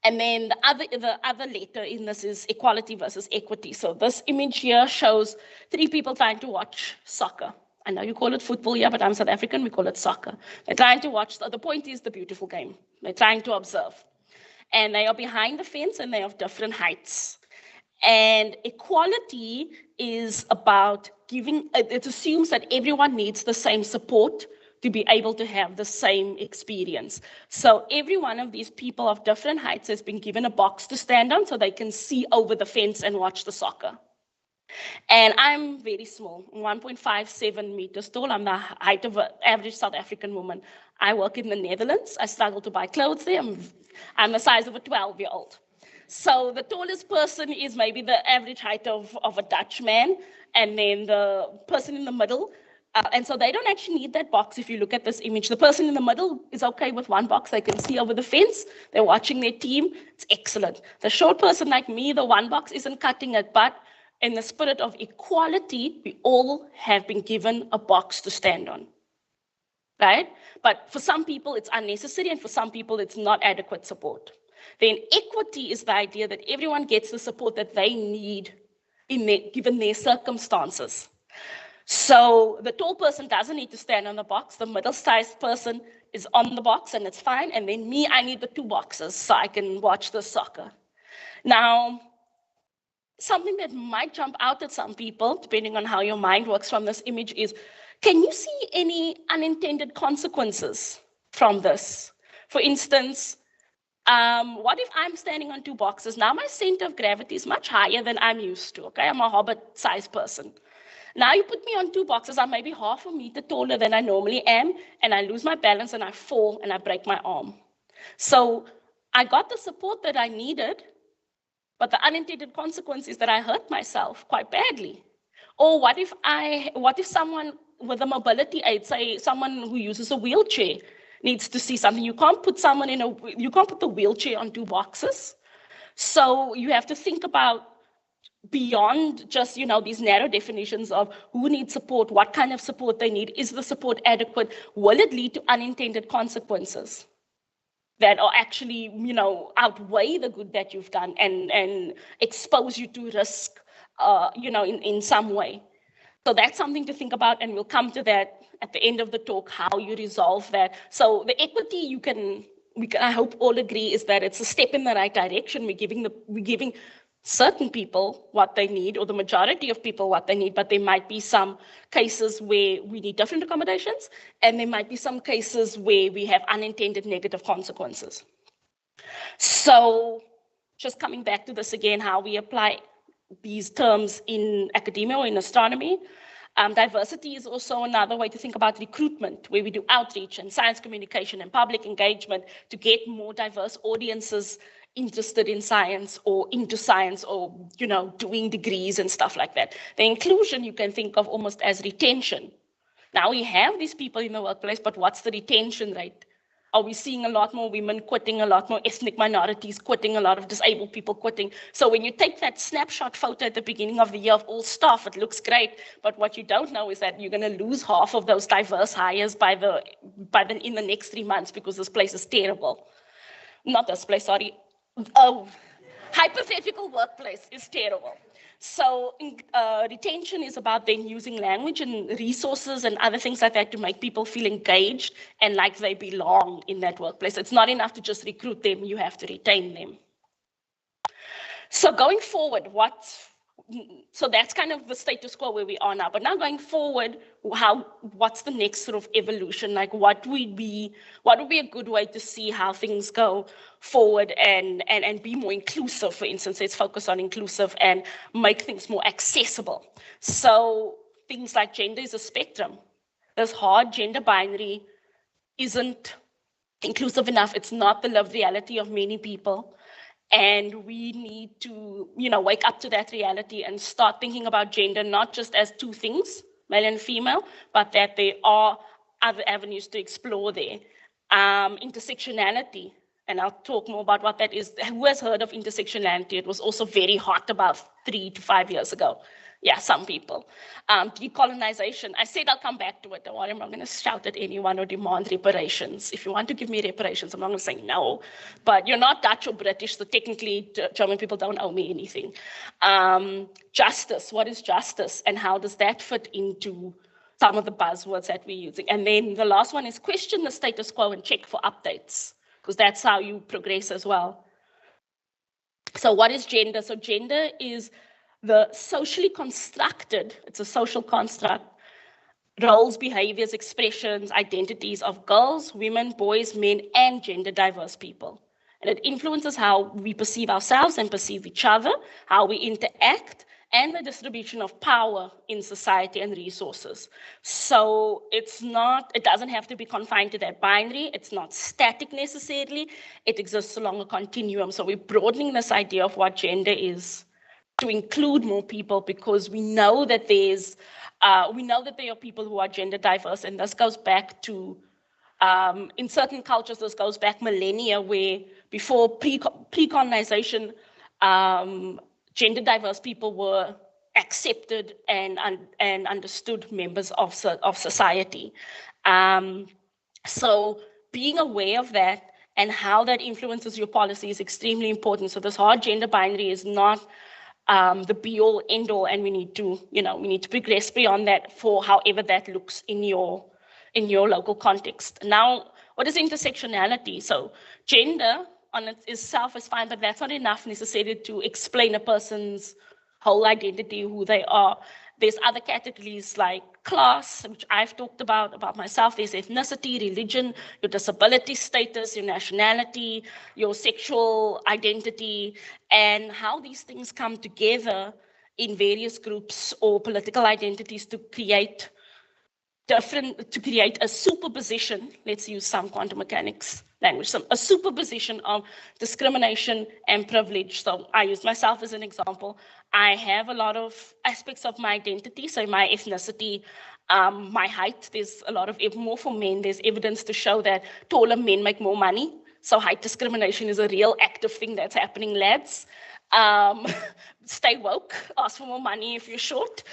then the other letter in this is equality versus equity. So this image here shows 3 people trying to watch soccer. I know you call it football here, but I'm South African, we call it soccer. They're trying to watch, the point is the beautiful game. They're trying to observe. And they are behind the fence and they have different heights. And equality is about giving, it assumes that everyone needs the same support to be able to have the same experience. So every one of these people of different heights has been given a box to stand on so they can see over the fence and watch the soccer. And I'm very small, 1.57 meters tall. I'm the height of an average South African woman. I work in the Netherlands. I struggle to buy clothes there. I'm the size of a 12-year-old. So the tallest person is maybe the average height of a Dutch man, and then the person in the middle. And so they don't actually need that box if you look at this image. The person in the middle is okay with one box. They can see over the fence. They're watching their team. It's excellent. The short person like me, the one box isn't cutting it, but in the spirit of equality, we all have been given a box to stand on, right? But for some people, it's unnecessary, and for some people, it's not adequate support. Then equity is the idea that everyone gets the support that they need given their circumstances. So the tall person doesn't need to stand on the box. The middle-sized person is on the box, and it's fine. And then me, I need the 2 boxes so I can watch the soccer. Now, something that might jump out at some people, depending on how your mind works from this image, is, can you see any unintended consequences from this? For instance, what if I'm standing on 2 boxes? Now my center of gravity is much higher than I'm used to, okay? I'm a hobbit-sized person. Now you put me on 2 boxes, I'm maybe half a meter taller than I normally am, and I lose my balance and I fall and I break my arm. So I got the support that I needed, but the unintended consequence is that I hurt myself quite badly. Or what if someone with a mobility aid, say someone who uses a wheelchair, needs to see something? You can't put the wheelchair on 2 boxes. So you have to think about beyond just, these narrow definitions of who needs support, what kind of support they need, is the support adequate, will it lead to unintended consequences that are actually, outweigh the good that you've done and expose you to risk, in some way. So that's something to think about, and we'll come to that at the end of the talk, how you resolve that. So the equity, I hope all agree, is that it's a step in the right direction. We're giving certain people what they need, or the majority of people what they need, but there might be some cases where we need different accommodations, and there might be some cases where we have unintended negative consequences. So just coming back to this again, how we apply these terms in academia or in astronomy. Diversity is also another way to think about recruitment, where we do outreach and science communication and public engagement to get more diverse audiences interested in science or into science, or doing degrees and stuff like that. The inclusion you can think of almost as retention. Now we have these people in the workplace, but what's the retention rate? Are we seeing a lot more women quitting, a lot more ethnic minorities quitting, a lot of disabled people quitting? So when you take that snapshot photo at the beginning of the year of all staff, it looks great, but what you don't know is that you're going to lose half of those diverse hires in the next 3 months, because this place is terrible. Not this place, sorry. Oh, Hypothetical workplace is terrible. So retention is about then using language and resources and other things like that to make people feel engaged and like they belong in that workplace. It's not enough to just recruit them, you have to retain them. So going forward, so that's kind of the status quo where we are now. But now going forward, what's the next sort of evolution? Like what would be a good way to see how things go forward and be more inclusive? For instance, let's focus on inclusive and make things more accessible. So things like gender is a spectrum. This hard gender binary isn't inclusive enough. It's not the lived reality of many people. And we need to, wake up to that reality and start thinking about gender not just as two things, male and female, but that there are other avenues to explore there. Intersectionality, and I'll talk more about what that is. Who has heard of intersectionality? It was also very hot about 3 to 5 years ago. Yeah, some people. Decolonization. I said I'll come back to it. Don't worry, I'm not going to shout at anyone or demand reparations. If you want to give me reparations, I'm not going to say no. But you're not Dutch or British, so technically German people don't owe me anything. Justice. What is justice? And how does that fit into some of the buzzwords that we're using? And then the last one is question the status quo and check for updates, because that's how you progress as well. So what is gender? So gender is the socially constructed, it's a social construct, roles, behaviors, expressions, identities of girls, women, boys, men, and gender diverse people. And it influences how we perceive ourselves and perceive each other, how we interact, and the distribution of power in society and resources. So it doesn't have to be confined to that binary. It's not static necessarily. It exists along a continuum. So we're broadening this idea of what gender is to include more people, because we know that there are people who are gender diverse, and this goes back to in certain cultures, this goes back millennia, where before pre-colonization, gender diverse people were accepted and understood members of society. So being aware of that and how that influences your policy is extremely important. So this hard gender binary is not the be-all, end-all, and we need to progress beyond that for however that looks in your local context. Now, what is intersectionality? So gender on itself is fine, but that's not enough necessarily to explain a person's whole identity, who they are. There's other categories like class, which I've talked about myself. There's ethnicity, religion, your disability status, your nationality, your sexual identity, and how these things come together in various groups or political identities to create a superposition. Let's use some quantum mechanics language, a superposition of discrimination and privilege. So I use myself as an example. I have a lot of aspects of my identity, so my ethnicity, my height, there's a lot of, more for men, there's evidence to show that taller men make more money. So height discrimination is a real active thing that's happening, lads. Stay woke, ask for more money if you're short.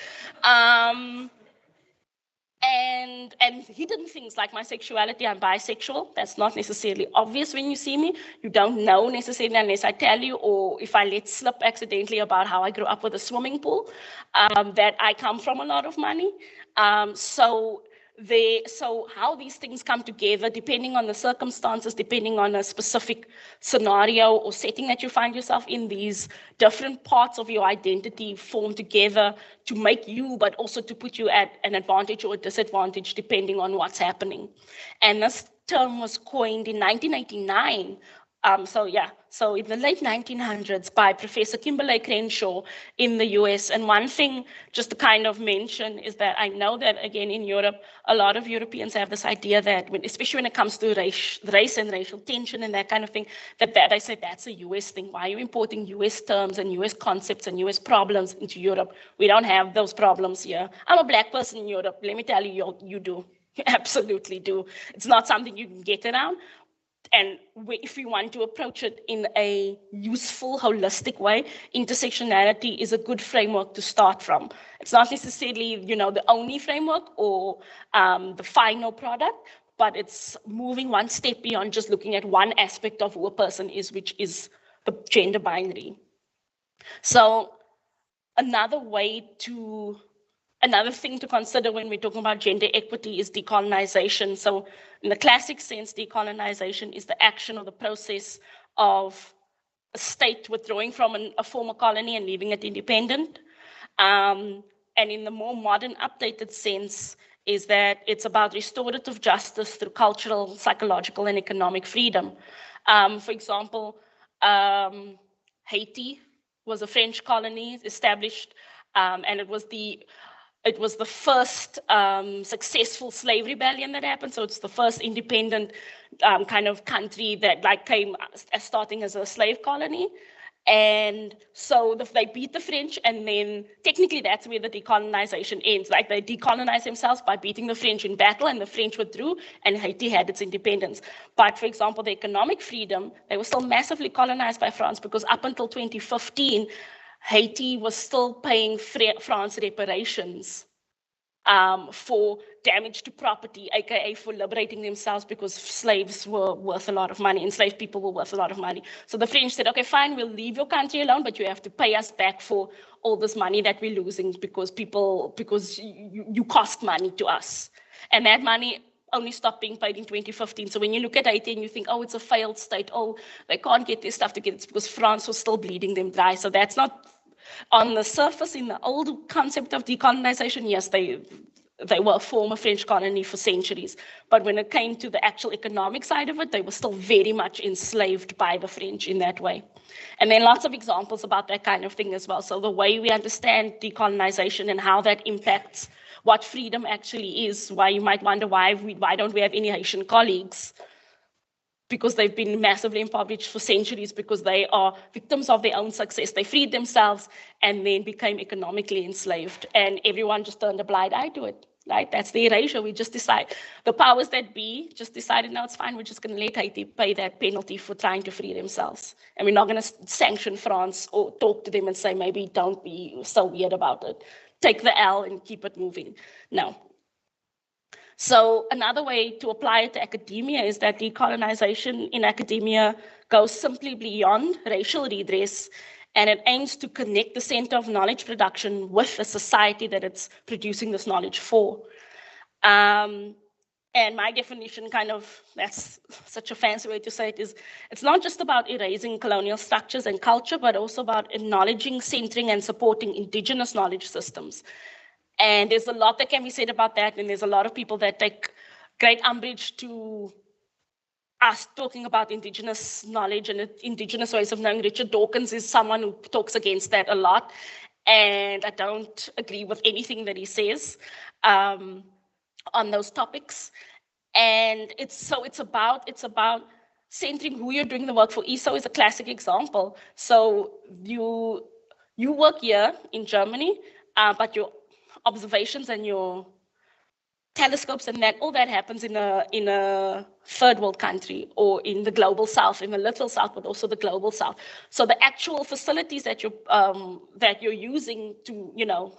And hidden things like my sexuality, I'm bisexual. That's not necessarily obvious when you see me. You don't know necessarily unless I tell you, or if I let slip accidentally about how I grew up with a swimming pool, that I come from a lot of money. So how these things come together, depending on the circumstances, depending on a specific scenario or setting that you find yourself in, these different parts of your identity form together to make you, but also to put you at an advantage or a disadvantage, depending on what's happening. And this term was coined in 1989. So in the late 1900s by Professor Kimberly Crenshaw in the US. And one thing just to kind of mention is that I know that, again, in Europe, a lot of Europeans have this idea that, especially when it comes to race and racial tension and that kind of thing, that they say that's a US thing. Why are you importing US terms and US concepts and US problems into Europe? We don't have those problems here. I'm a black person in Europe. Let me tell you, you do. You absolutely do. It's not something you can get around. And if you want to approach it in a useful, holistic way, intersectionality is a good framework to start from. It's not necessarily, the only framework or the final product, but it's moving one step beyond just looking at one aspect of who a person is, which is the gender binary. So another thing to consider when we're talking about gender equity is decolonization. So in the classic sense, decolonization is the action or the process of a state withdrawing from a former colony and leaving it independent. And in the more modern, updated sense, is that it's about restorative justice through cultural, psychological, and economic freedom. For example, Haiti was a French colony established, and it was the first successful slave rebellion that happened. So it's the first independent kind of country that came as starting as a slave colony. And so they beat the French, and then technically that's where the decolonization ends. Like they decolonized themselves by beating the French in battle, and the French withdrew, and Haiti had its independence. But for example, the economic freedom, they were still massively colonized by France, because up until 2015, Haiti was still paying France reparations for damage to property, aka for liberating themselves, because slaves were worth a lot of money, enslaved people were worth a lot of money. So the French said, okay, fine, we'll leave your country alone, but you have to pay us back for all this money that we're losing because you cost money to us. And that money only stopped being paid in 2015. So when you look at Haiti and you think, oh, it's a failed state, oh, they can't get their stuff together, it's because France was still bleeding them dry. So that's not on the surface. In the old concept of decolonization, yes, they were a former French colony for centuries. But when it came to the actual economic side of it, they were still very much enslaved by the French in that way. And then lots of examples about that kind of thing as well. So the way we understand decolonization and how that impacts what freedom actually is, why you might wonder why don't we have any Haitian colleagues? Because they've been massively impoverished for centuries, because they are victims of their own success. They freed themselves and then became economically enslaved, and everyone just turned a blind eye to it. Right? That's the erasure. We just decide, the powers that be just decided, no, it's fine, we're just going to let Haiti pay that penalty for trying to free themselves. And we're not going to sanction France or talk to them and say, maybe don't be so weird about it. Take the L and keep it moving. No. So another way to apply it to academia is that decolonization in academia goes simply beyond racial redress, and it aims to connect the center of knowledge production with the society that it's producing this knowledge for. And my definition, that's such a fancy way to say it, is it's not just about erasing colonial structures and culture, but also about acknowledging, centering, and supporting indigenous knowledge systems. And there's a lot that can be said about that, and there's a lot of people that take great umbrage to us talking about indigenous knowledge and indigenous ways of knowing. Richard Dawkins is someone who talks against that a lot, and I don't agree with anything that he says on those topics. And it's about centering who you're doing the work for. ESO is a classic example. So you work here in Germany, but your observations and your telescopes and all that happens in a third world country, or in the global south, in the little south, but also the global south. So the actual facilities that you're using to,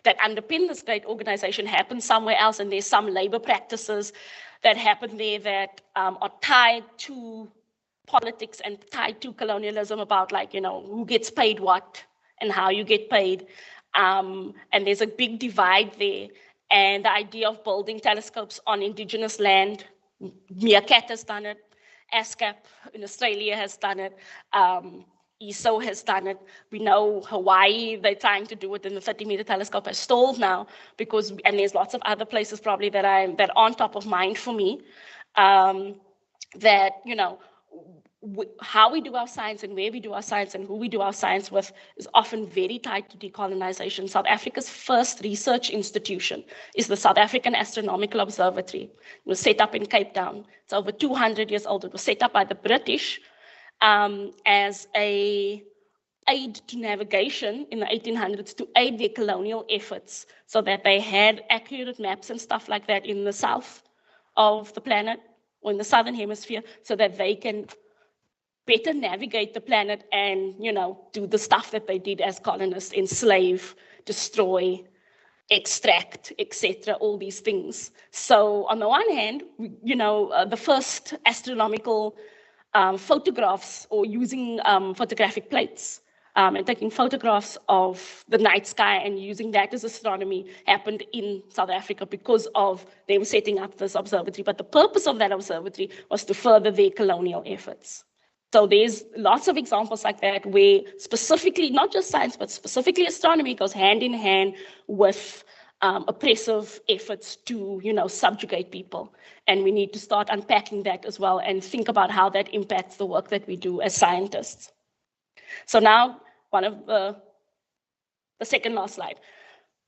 that underpin this great organization happen somewhere else, and there's some labor practices that happen there that are tied to politics and tied to colonialism, about who gets paid what and how you get paid. And there's a big divide there. And the idea of building telescopes on indigenous land, Meerkat has done it, ASCAP in Australia has done it, ESO has done it. We know Hawaii, they're trying to do it, and the 30-meter telescope has stalled now, and there's lots of other places probably that aren't top of mind for me, that, how we do our science and where we do our science and who we do our science with is often very tied to decolonization. South Africa's first research institution is the South African Astronomical Observatory. It was set up in Cape Town. It's over 200 years old. It was set up by the British as an aid to navigation in the 1800s to aid their colonial efforts, so that they had accurate maps and stuff like that in the south of the planet, or in the southern hemisphere, so that they can better navigate the planet and, do the stuff that they did as colonists: enslave, destroy, extract, etc., all these things. So on the one hand, the first astronomical photographs, or using photographic plates, and taking photographs of the night sky and using that as astronomy happened in South Africa because of them setting up this observatory. But the purpose of that observatory was to further their colonial efforts. So there's lots of examples like that where specifically, not just science, but specifically astronomy goes hand in hand with oppressive efforts to, subjugate people. And we need to start unpacking that as well and think about how that impacts the work that we do as scientists. So now, one of the second last slide.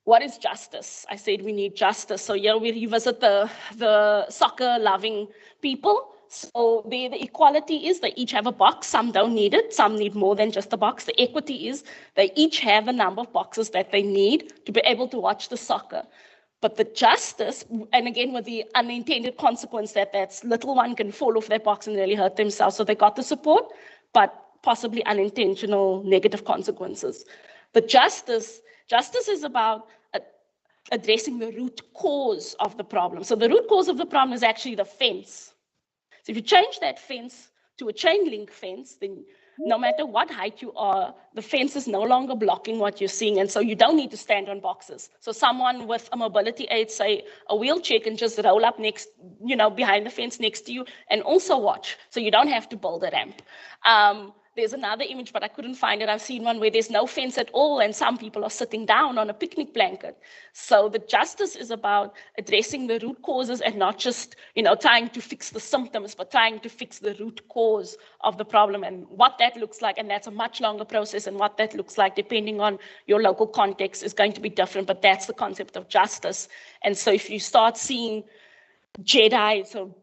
What is justice? I said we need justice. So here we revisit the soccer-loving people. So the equality is they each have a box. Some don't need it. Some need more than just a box. The equity is they each have the number of boxes that they need to be able to watch the soccer. But the justice, and again with the unintended consequence that little one can fall off that box and really hurt themselves. So they got the support, but possibly unintentional negative consequences. The justice is about addressing the root cause of the problem. So the root cause of the problem is actually the fence. So if you change that fence to a chain link fence, then no matter what height you are, the fence is no longer blocking what you're seeing. And so you don't need to stand on boxes. So someone with a mobility aid, say a wheelchair, can just roll up next, behind the fence next to you and also watch. So you don't have to build a ramp. There's another image, but I couldn't find it. I've seen one where there's no fence at all and some people are sitting down on a picnic blanket. So the justice is about addressing the root causes and not just, trying to fix the symptoms, but trying to fix the root cause of the problem and what that looks like. And that's a much longer process, and what that looks like, depending on your local context, is going to be different, but that's the concept of justice. And so if you start seeing JEDI, so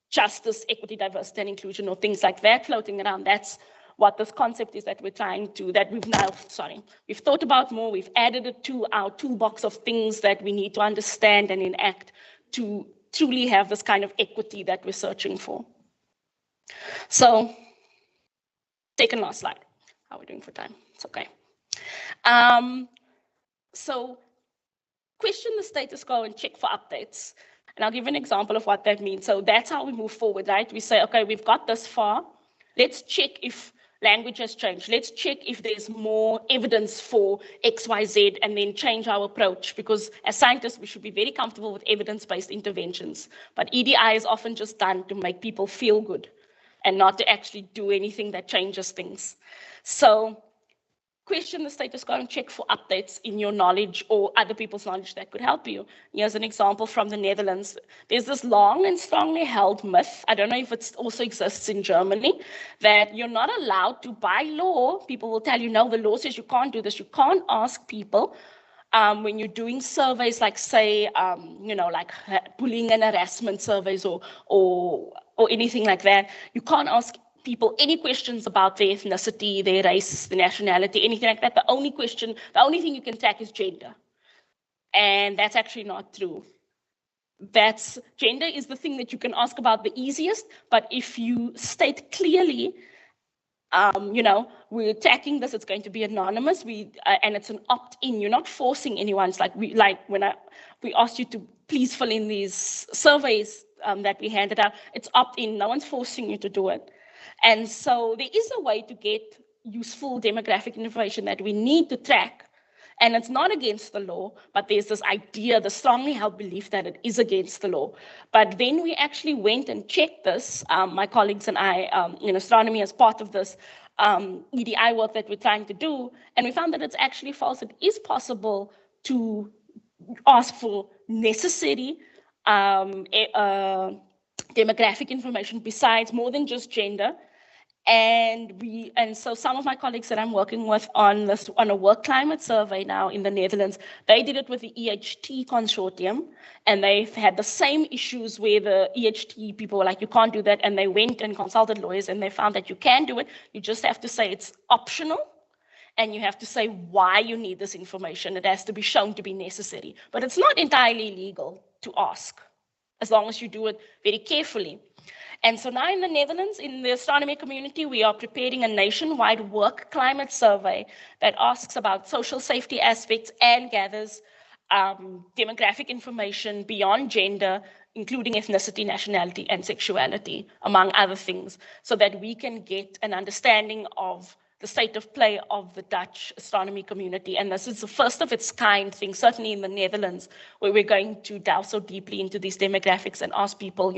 justice, equity, diversity, and inclusion, or things like that floating around, that's what this concept is that we've thought about more, we've added it to our toolbox of things that we need to understand and enact to truly have this kind of equity that we're searching for. So, second last slide. How are we doing for time? It's okay. So, question the status quo and check for updates. And I'll give an example of what that means. So that's how we move forward, right? We say, okay, we've got this far. Let's check if language has changed. Let's check if there's more evidence for X, Y, Z, and then change our approach. Because as scientists, we should be very comfortable with evidence-based interventions. But EDI is often just done to make people feel good and not to actually do anything that changes things. So question the status quo and check for updates in your knowledge or other people's knowledge that could help you. Here's an example from the Netherlands. There's this long and strongly held myth, I don't know if it also exists in Germany, that you're not allowed to, by law, people will tell you, no, the law says you can't do this. You can't ask people when you're doing surveys like, say, like bullying and harassment surveys or anything like that. You can't ask people any questions about their ethnicity, their race, their nationality, anything like that. The only thing you can track is gender. And that's actually not true. Gender is the thing that you can ask about the easiest, but if you state clearly, we're tracking this, it's going to be anonymous, and it's an opt-in. You're not forcing anyone. It's like when we asked you to please fill in these surveys that we handed out, it's opt-in, no one's forcing you to do it. And so there is a way to get useful demographic information that we need to track. And it's not against the law, but there's this idea, the strongly held belief that it is against the law. But then we actually went and checked this, my colleagues and I, in astronomy as part of this EDI work that we're trying to do, and we found that it's actually false. It is possible to ask for necessary demographic information besides more than just gender. And so some of my colleagues that I'm working with on a work climate survey now in the Netherlands, they did it with the EHT consortium, and they've had the same issues where the EHT people were like, you can't do that, and they went and consulted lawyers and they found that you can do it. You just have to say it's optional, and you have to say why you need this information. It has to be shown to be necessary, but it's not entirely legal to ask, as long as you do it very carefully. And so now in the Netherlands, in the astronomy community, we are preparing a nationwide work climate survey that asks about social safety aspects and gathers demographic information beyond gender, including ethnicity, nationality, and sexuality, among other things, so that we can get an understanding of the state of play of the Dutch astronomy community. And this is the first of its kind thing, certainly in the Netherlands, where we're going to delve so deeply into these demographics and ask people,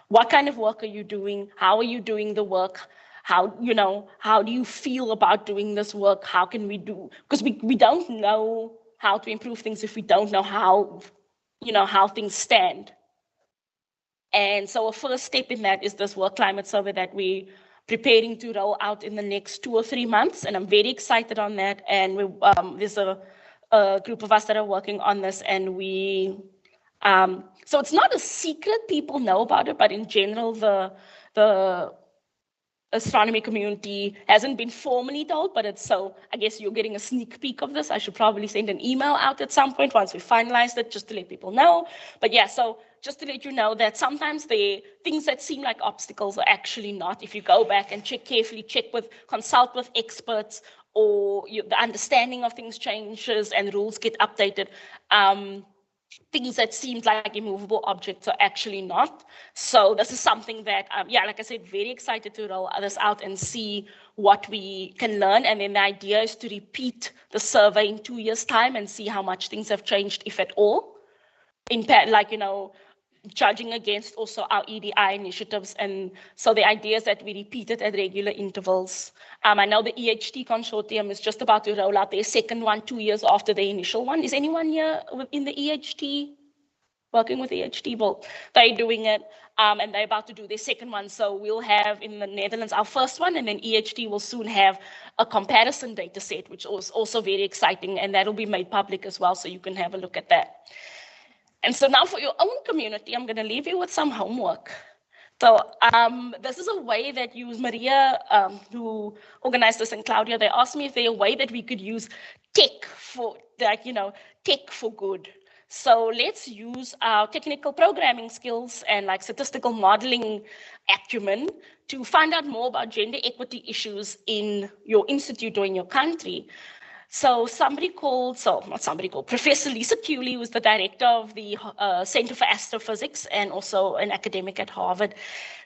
what kind of work are you doing? How are you doing the work? How do you feel about doing this work? How can we do? Because we don't know how to improve things if we don't know how things stand. And so a first step in that is this work climate survey that we're preparing to roll out in the next 2 or 3 months. And I'm very excited on that. And there's a group of us that are working on this. And so it's not a secret, people know about it, but in general, the astronomy community hasn't been formally told, but I guess you're getting a sneak peek of this. I should probably send an email out at some point once we finalized it, just to let people know. But yeah, so just to let you know that sometimes the things that seem like obstacles are actually not. If you go back and check carefully, consult with experts, or the understanding of things changes and rules get updated. Things that seemed like immovable objects are actually not. So this is something that, like I said, very excited to roll this out and see what we can learn. And then the idea is to repeat the survey in 2 years' time and see how much things have changed, if at all. Judging against also our EDI initiatives. And so the idea is that we repeat it at regular intervals. I know the EHT consortium is just about to roll out their second one 2 years after the initial one. Is anyone here in the EHT working with EHT? Well, they're doing it, and they're about to do their second one. So we'll have in the Netherlands our first one, and then EHT will soon have a comparison data set, which is also very exciting, and that'll be made public as well, so you can have a look at that. And so now for your own community, I'm going to leave you with some homework. So this is a way that Maria, who organized this, and Claudia, they asked me if there's a way that we could use tech for, tech for good. So let's use our technical programming skills and statistical modeling acumen to find out more about gender equity issues in your institute or in your country. So Professor Lisa Cooley, who's the director of the Center for Astrophysics and also an academic at Harvard,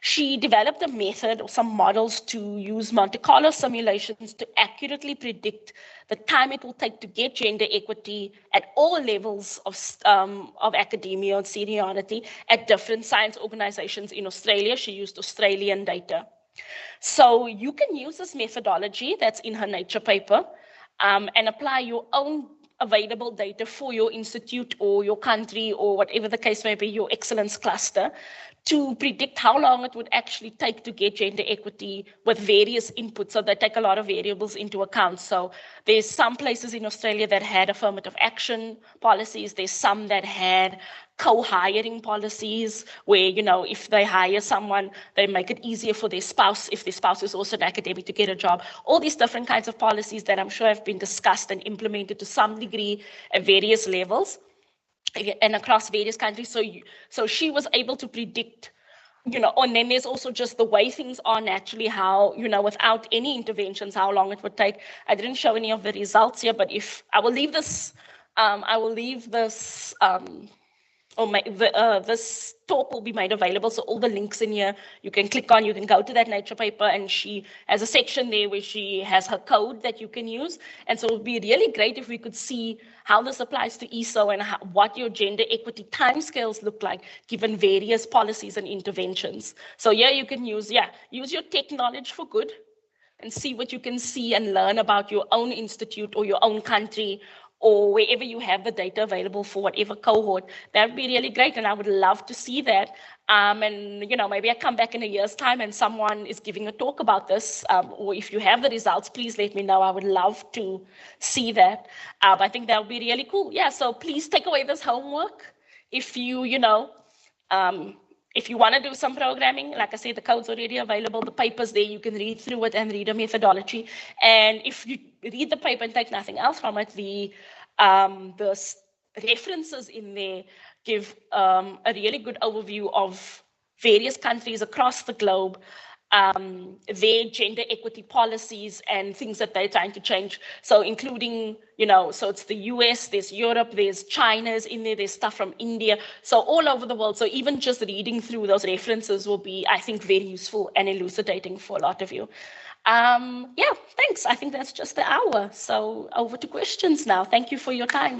she developed a method or some models to use Monte Carlo simulations to accurately predict the time it will take to get gender equity at all levels of academia and seniority at different science organizations in Australia. She used Australian data. So you can use this methodology that's in her Nature paper, and apply your own available data for your institute or your country or whatever the case may be, your excellence cluster, to predict how long it would actually take to get gender equity with various inputs. So they take a lot of variables into account. So there's some places in Australia that had affirmative action policies. There's some that had co-hiring policies where, if they hire someone, they make it easier for their spouse, if their spouse is also an academic, to get a job. All these different kinds of policies that I'm sure have been discussed and implemented to some degree at various levels and across various countries. So she was able to predict, and then there's also just the way things are naturally, how, without any interventions, how long it would take. I didn't show any of the results here, but I will leave this, this talk will be made available. So all the links in here, you can click on, you can go to that Nature paper, and she has a section there where she has her code that you can use. And so it would be really great if we could see how this applies to ESO and what your gender equity timescales look like, given various policies and interventions. So yeah, you can use your tech knowledge for good and see what you can see and learn about your own institute or your own country, or wherever you have the data available for whatever cohort. That would be really great, and I would love to see that. And maybe I come back in a year's time and someone is giving a talk about this, or if you have the results, please let me know. I would love to see that. I think that would be really cool. Yeah, so please take away this homework. If you want to do some programming, like I said, the code's already available, the paper's there, you can read through it and read a methodology. And if you read the paper and take nothing else from it, the references in there give a really good overview of various countries across the globe, their gender equity policies and things that they're trying to change. So including, you know, so it's the US, there's Europe, there's China's in there, there's stuff from India, so all over the world. So even just reading through those references will be, I think, very useful and elucidating for a lot of you. Yeah, thanks. I think that's just the hour. So over to questions now. Thank you for your time.